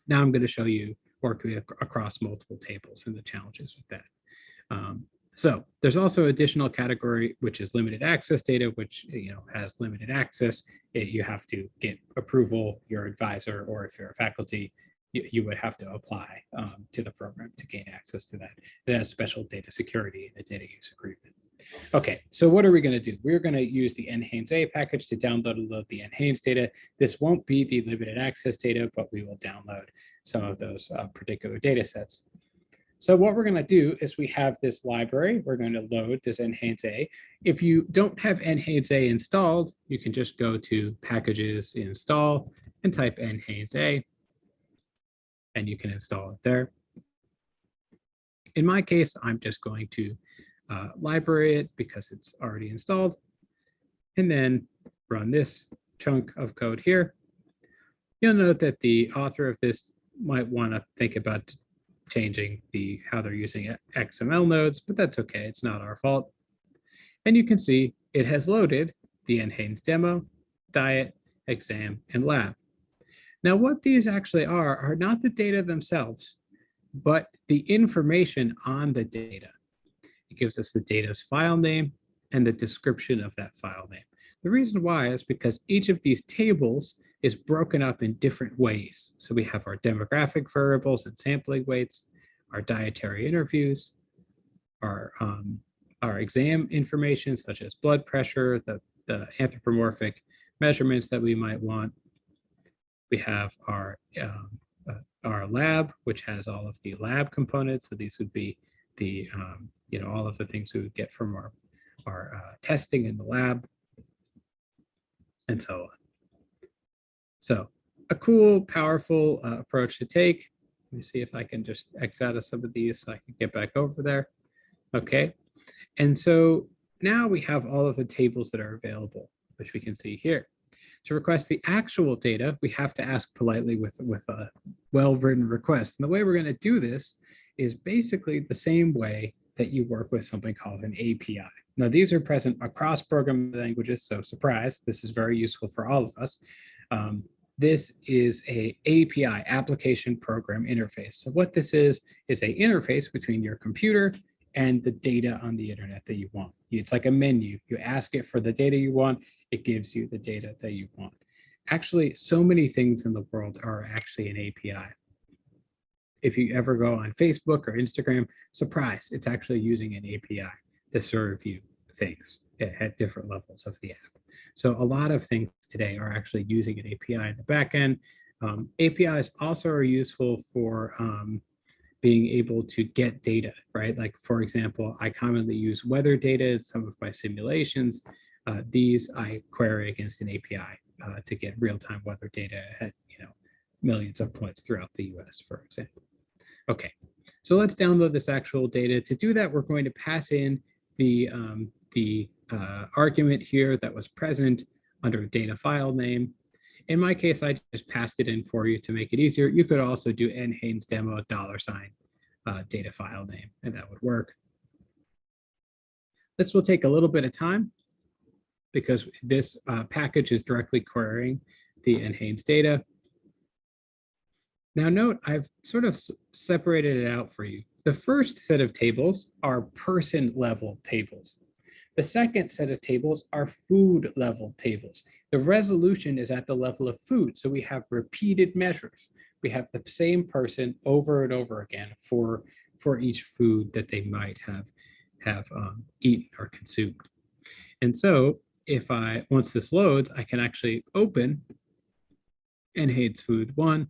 Now I'm going to show you working across multiple tables and the challenges with that. So there's also additional category, which is limited access data, which has limited access. You have to get approval, your advisor, or if you're a faculty, you would have to apply to the program to gain access to that. It has special data security and a data use agreement. Okay, so what are we going to do? We're going to use the NHANES-A package to download and load the NHANES data. This won't be the limited access data, but we will download some of those particular data sets. So what we're going to do is we have this library. We're going to load this NHANES-A. If you don't have NHANES-A installed, you can just go to Packages, Install, and type NHANES-A, and you can install it there. In my case, I'm just going to library it because it's already installed, and then run this chunk of code here. You'll note that the author of this might want to think about changing how they're using XML nodes, but that's okay. It's not our fault. And you can see it has loaded the NHANES demo, diet, exam, and lab. Now, what these actually are not the data themselves, but the information on the data. It gives us the data's file name and the description of that file name. The reason why is because each of these tables is broken up in different ways. So we have our demographic variables and sampling weights, our dietary interviews, our exam information, such as blood pressure, the anthropomorphic measurements that we might want. We have our lab, which has all of the lab components. So these would be the all of the things we would get from our testing in the lab, and so on. So a cool, powerful approach to take. Let me see if I can just X out of some of these so I can get back over there. Okay, and so now we have all of the tables that are available, which we can see here. To request the actual data, we have to ask politely with a well-written request. And the way we're going to do this is basically the same way that you work with something called an API. Now, these are present across programming languages, so surprise, this is very useful for all of us. This is a API, application program interface. So what this is a interface between your computer and the data on the internet that you want. It's like a menu. You ask it for the data you want, it gives you the data that you want. Actually, so many things in the world are actually an API. If you ever go on Facebook or Instagram, surprise, it's actually using an API to serve you things at different levels of the app. So a lot of things today are actually using an API in the back end. APIs also are useful for being able to get data, right? Like, for example, I commonly use weather data in some of my simulations. These I query against an API to get real-time weather data at millions of points throughout the US, for example. Okay, so let's download this actual data. To do that, we're going to pass in the argument here that was present under data file name. In my case, I just passed it in for you to make it easier. You could also do NHANES demo $ data file name, and that would work. This will take a little bit of time because this package is directly querying the NHANES data. Now note, I've sort of separated it out for you. The first set of tables are person level tables. The second set of tables are food level tables. The resolution is at the level of food. So we have repeated measures. We have the same person over and over again for each food that they might have eaten or consumed. And so if once this loads, I can actually open NHANES food 1,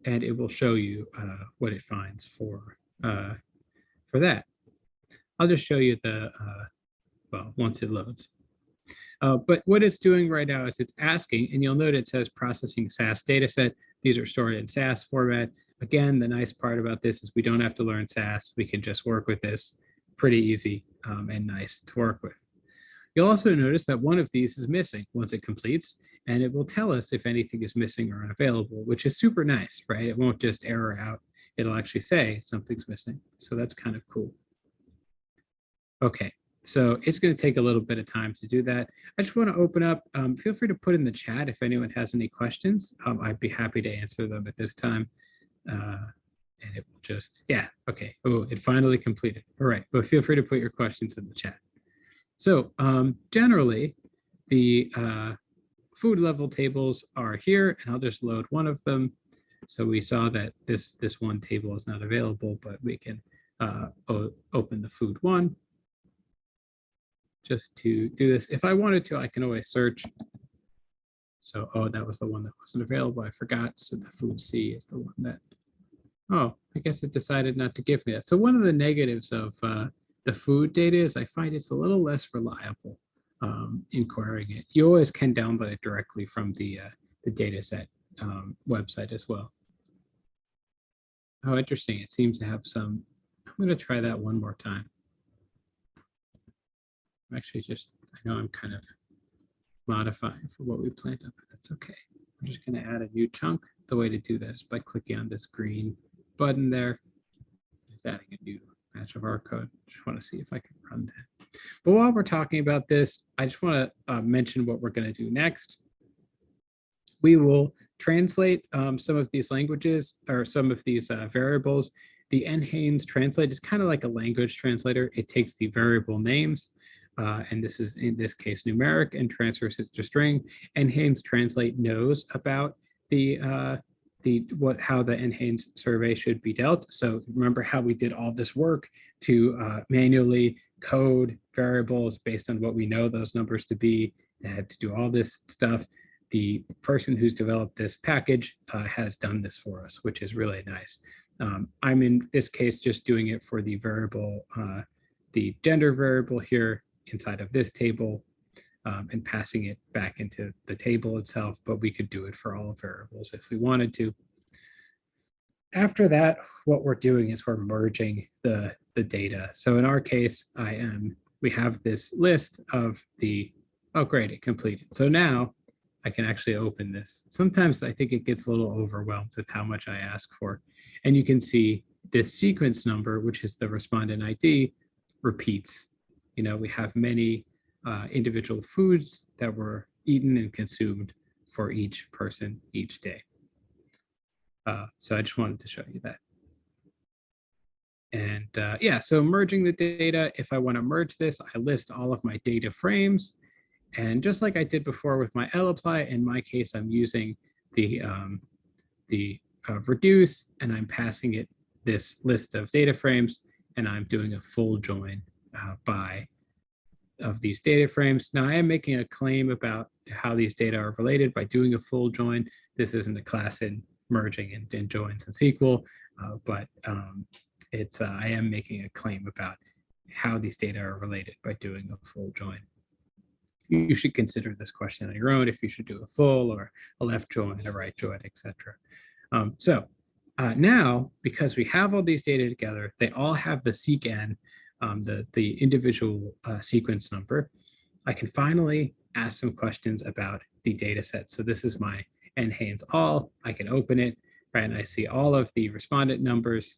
and it will show you what it finds for that. I'll just show you well, once it loads. But what it's doing right now is it's asking, and you'll note it says processing SAS data set. These are stored in SAS format. Again, the nice part about this is we don't have to learn SAS. We can just work with this. Pretty easy and nice to work with. You'll also notice that one of these is missing once it completes, and it will tell us if anything is missing or unavailable, which is super nice, right? It won't just error out. It'll actually say something's missing. So that's kind of cool. Okay. So it's going to take a little bit of time to do that. I just want to open up, feel free to put in the chat if anyone has any questions. I'd be happy to answer them at this time. And it will just, yeah, okay. Oh, it finally completed. All right, but feel free to put your questions in the chat. So generally, the food level tables are here, and I'll just load one of them. So we saw that this one table is not available, but we can open the food one. Just to do this. If I wanted to, I can always search. So, oh, that was the one that wasn't available. I forgot. So the food C is the one that, oh, I guess it decided not to give me that. So one of the negatives of the food data is I find it's a little less reliable in querying it. You always can download it directly from the dataset website as well. Oh, interesting. It seems to have some, I'm going to try that one more time. I'm actually just, I know I'm kind of modifying for what we planned up, but that's okay. I'm just going to add a new chunk. The way to do that is by clicking on this green button there. It's adding a new match of our code. Just want to see if I can run that. But while we're talking about this, I just want to mention what we're going to do next. We will translate some of these languages or some of these variables. The NHANES translate is kind of like a language translator. It takes the variable names, and this is in this case numeric, and transfers it to string. NHANES translate knows about how the NHANES survey should be dealt. So remember how we did all this work to manually code variables based on what we know those numbers to be, and had to do all this stuff. The person who's developed this package has done this for us, which is really nice. I'm in this case just doing it for the variable, the gender variable here inside of this table, and passing it back into the table itself, but we could do it for all variables if we wanted to. After that, what we're doing is we're merging the data. So in our case, we have this list of the, oh great, it completed. So now I can actually open this. Sometimes I think it gets a little overwhelmed with how much I ask for. And you can see this sequence number, which is the respondent ID, repeats. You know, we have many individual foods that were eaten and consumed for each person each day. So I just wanted to show you that. And yeah, so merging the data, if I want to merge this, I list all of my data frames. And just like I did before with my lapply, in my case, I'm using the reduce, and I'm passing it this list of data frames, and I'm doing a full join by of these data frames. Now I am making a claim about how these data are related by doing a full join. This isn't a class in merging and joins in SQL, but I am making a claim about how these data are related by doing a full join. You should consider this question on your own if you should do a full or a left join, a right join, etc. Now, because we have all these data together, they all have the seqn, the individual sequence number. I can finally ask some questions about the data set. So this is my NHANES all. I can open it, right? And I see all of the respondent numbers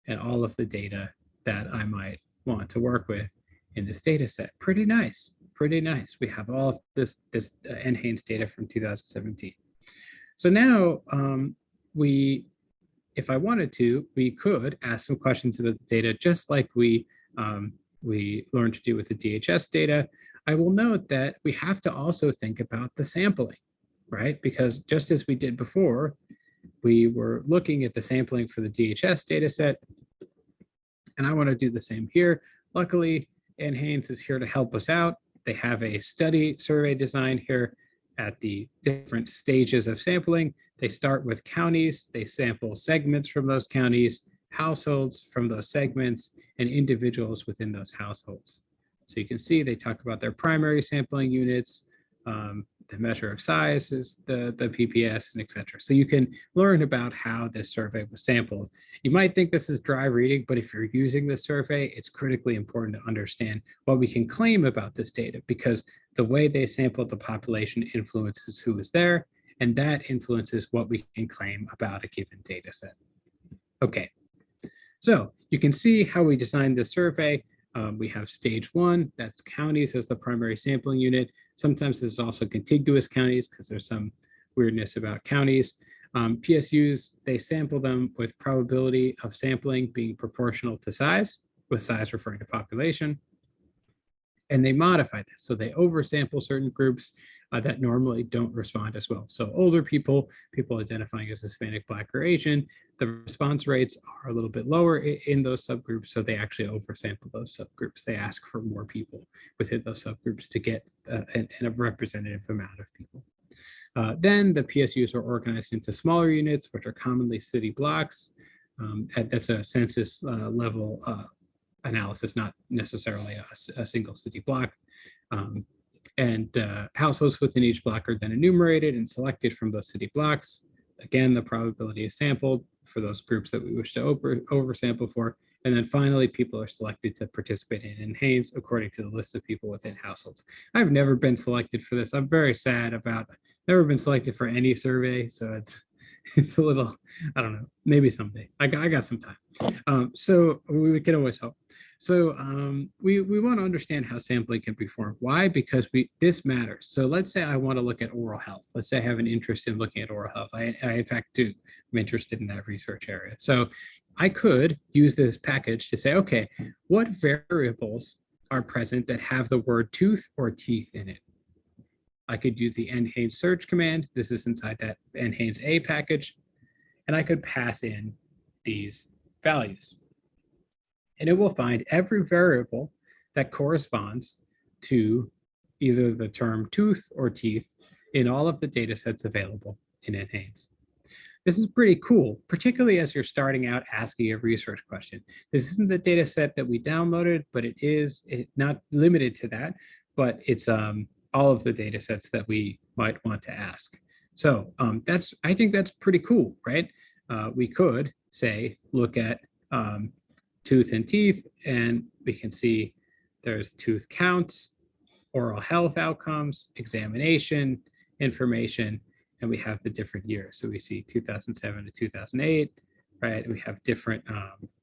and all of the data that I might want to work with in this data set. Pretty nice, pretty nice. We have all of this NHANES data from 2017. So now if I wanted to, we could ask some questions about the data, just like we learned to do with the DHS data. I will note that we have to also think about the sampling, right? Because just as we did before, we were looking at the sampling for the DHS data set, and I want to do the same here. Luckily, NHANES is here to help us out. They have a study survey design here at the different stages of sampling. They start with counties, they sample segments from those counties, households from those segments, and individuals within those households. So you can see they talk about their primary sampling units, the measure of size is the PPS, and etc. So you can learn about how this survey was sampled. You might think this is dry reading, but if you're using this survey, it's critically important to understand what we can claim about this data, because the way they sampled the population influences who is there, and that influences what we can claim about a given data set. Okay, so you can see how we designed this survey. We have stage one, that's counties as the primary sampling unit. Sometimes there's also contiguous counties because there's some weirdness about counties. PSUs, they sample them with probability of sampling being proportional to size, with size referring to population. And they modify this. So they oversample certain groups that normally don't respond as well. So older people, people identifying as Hispanic, Black, or Asian, the response rates are a little bit lower in those subgroups. So they actually oversample those subgroups. They ask for more people within those subgroups to get a representative amount of people. Then the PSUs are organized into smaller units, which are commonly city blocks. That's a census level analysis, not necessarily a single city block. Households within each block are then enumerated and selected from those city blocks. Again, the probability is sampled for those groups that we wish to oversample for, And then finally, people are selected to participate in NHANES according to the list of people within households. I've never been selected for this. I'm very sad about it. Never been selected for any survey, so it's a little, I don't know, maybe someday. I got some time. So we can always hope. So we want to understand how sampling can be formed. Why? Because this matters. So let's say I want to look at oral health. Let's say I have an interest in looking at oral health. I in fact do. I'm interested in that research area. So I could use this package to say, okay, what variables are present that have the word tooth or teeth in it? I could use the NHANES search command. This is inside that NHANES A package. And I could pass in these values. And it will find every variable that corresponds to either the term tooth or teeth in all of the data sets available in NHANES. This is pretty cool, particularly as you're starting out asking a research question. This isn't the data set that we downloaded, but it's not limited to that, but it's all of the data sets that we might want to ask. So I think that's pretty cool, right? We could say, look at tooth and teeth, and we can see there's tooth counts, oral health outcomes, examination information, and we have the different years. So we see 2007 to 2008, right? We have different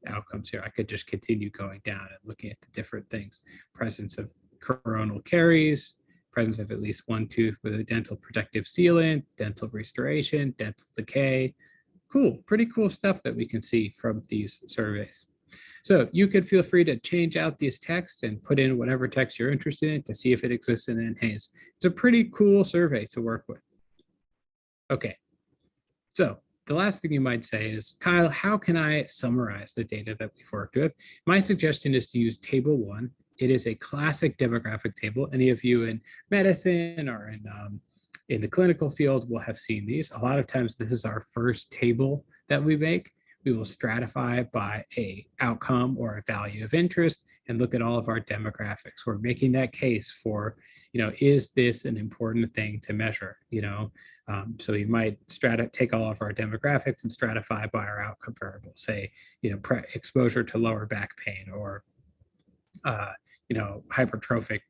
outcomes here. I could just continue going down and looking at the different things. Presence of coronal caries, presence of at least one tooth with a dental protective sealant, dental restoration, dental decay. Cool, pretty cool stuff that we can see from these surveys. So you could feel free to change out these texts and put in whatever text you're interested in to see if it exists in NHANES. It's a pretty cool survey to work with. Okay, so the last thing you might say is, Kyle, how can I summarize the data that we've worked with? My suggestion is to use Table 1. It is a classic demographic table. Any of you in medicine or in the clinical field will have seen these. A lot of times this is our first table that we make. We will stratify by a outcome or a value of interest and look at all of our demographics. We're making that case for, is this an important thing to measure? So you might take all of our demographics and stratify by our outcome variables, say, exposure to lower back pain or hypertrophic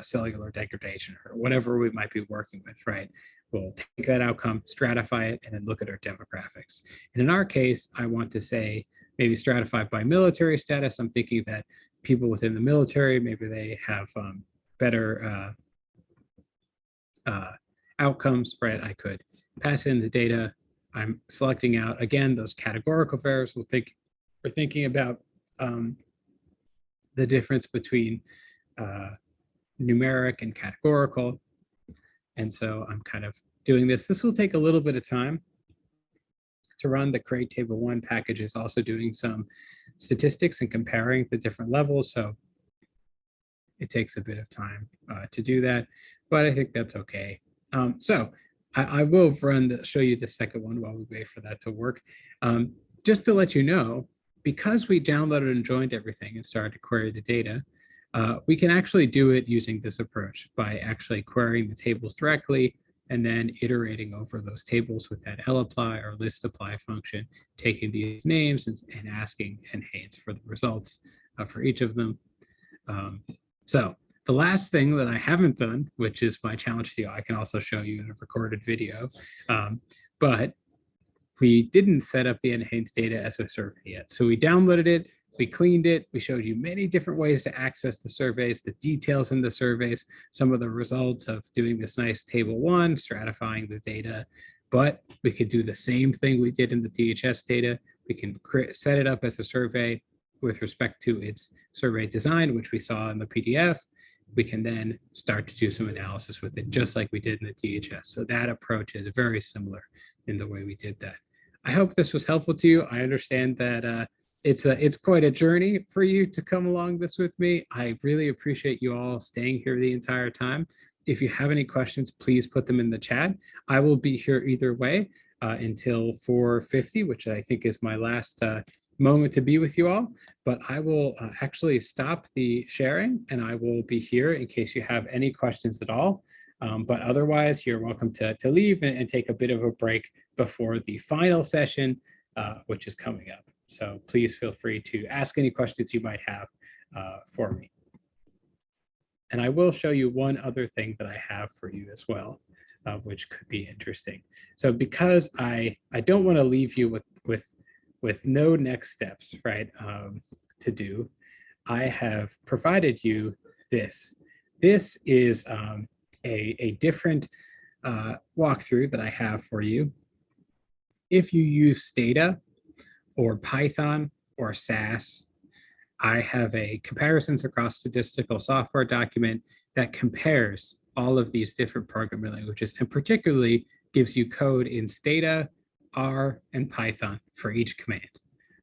cellular degradation or whatever we might be working with, right? We'll take that outcome, stratify it, and then look at our demographics. And in our case, I want to say maybe stratify by military status. I'm thinking that people within the military, maybe they have better outcomes, right? I could pass in the data. I'm selecting out, again, those categorical variables. We're thinking about the difference between numeric and categorical. And so I'm kind of doing this. This will take a little bit of time to run. The Create Table 1 package is also doing some statistics and comparing the different levels. So it takes a bit of time to do that, but I think that's okay. So I will show you the second one while we wait for that to work. Just to let you know, because we downloaded and joined everything and started to query the data, we can actually do it using this approach by actually querying the tables directly and then iterating over those tables with that lapply or listapply function, taking these names and asking NHANES for the results for each of them. So the last thing that I haven't done, which is my challenge to you, I can also show you in a recorded video, but we didn't set up the NHANES data as a survey yet. So we downloaded it, we cleaned it, we showed you many different ways to access the surveys, the details in the surveys, some of the results of doing this nice table 1, stratifying the data, but we could do the same thing we did in the DHS data. We can set it up as a survey with respect to its survey design, which we saw in the PDF. We can then start to do some analysis with it, just like we did in the DHS. So that approach is very similar in the way we did that. I hope this was helpful to you. I understand that it's quite a journey for you to come along this with me. I really appreciate you all staying here the entire time. If you have any questions, please put them in the chat. I will be here either way until 4:50, which I think is my last moment to be with you all. But I will actually stop the sharing and I will be here in case you have any questions at all. But otherwise, you're welcome to leave and take a bit of a break before the final session, which is coming up. So please feel free to ask any questions you might have for me. And I will show you one other thing that I have for you as well, which could be interesting. So because I don't want to leave you with no next steps, right, to do, I have provided you this. This is a different walkthrough that I have for you. If you use Stata or Python or SAS, I have a comparisons across statistical software document that compares all of these different programming languages and particularly gives you code in Stata, R, and Python for each command.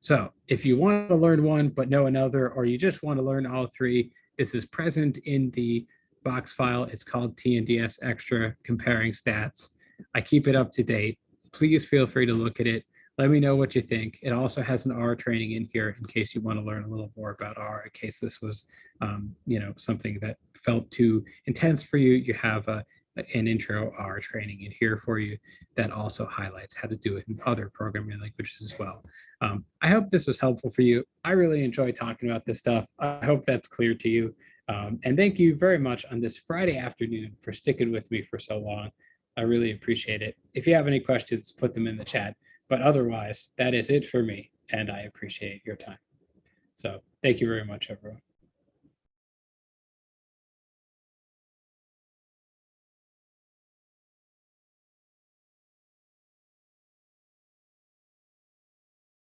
So if you want to learn one but know another, or you just want to learn all three, this is present in the box file. It's called TNDS Extra Comparing Stats. I keep it up to date. Please feel free to look at it. Let me know what you think. It also has an R training in here in case you want to learn a little more about R, in case this was, something that felt too intense for you. You have an intro R training in here for you that also highlights how to do it in other programming languages as well. I hope this was helpful for you. I really enjoy talking about this stuff. I hope that's clear to you. And thank you very much on this Friday afternoon for sticking with me for so long. I really appreciate it. If you have any questions, put them in the chat. But otherwise, that is it for me, and I appreciate your time. So thank you very much, everyone.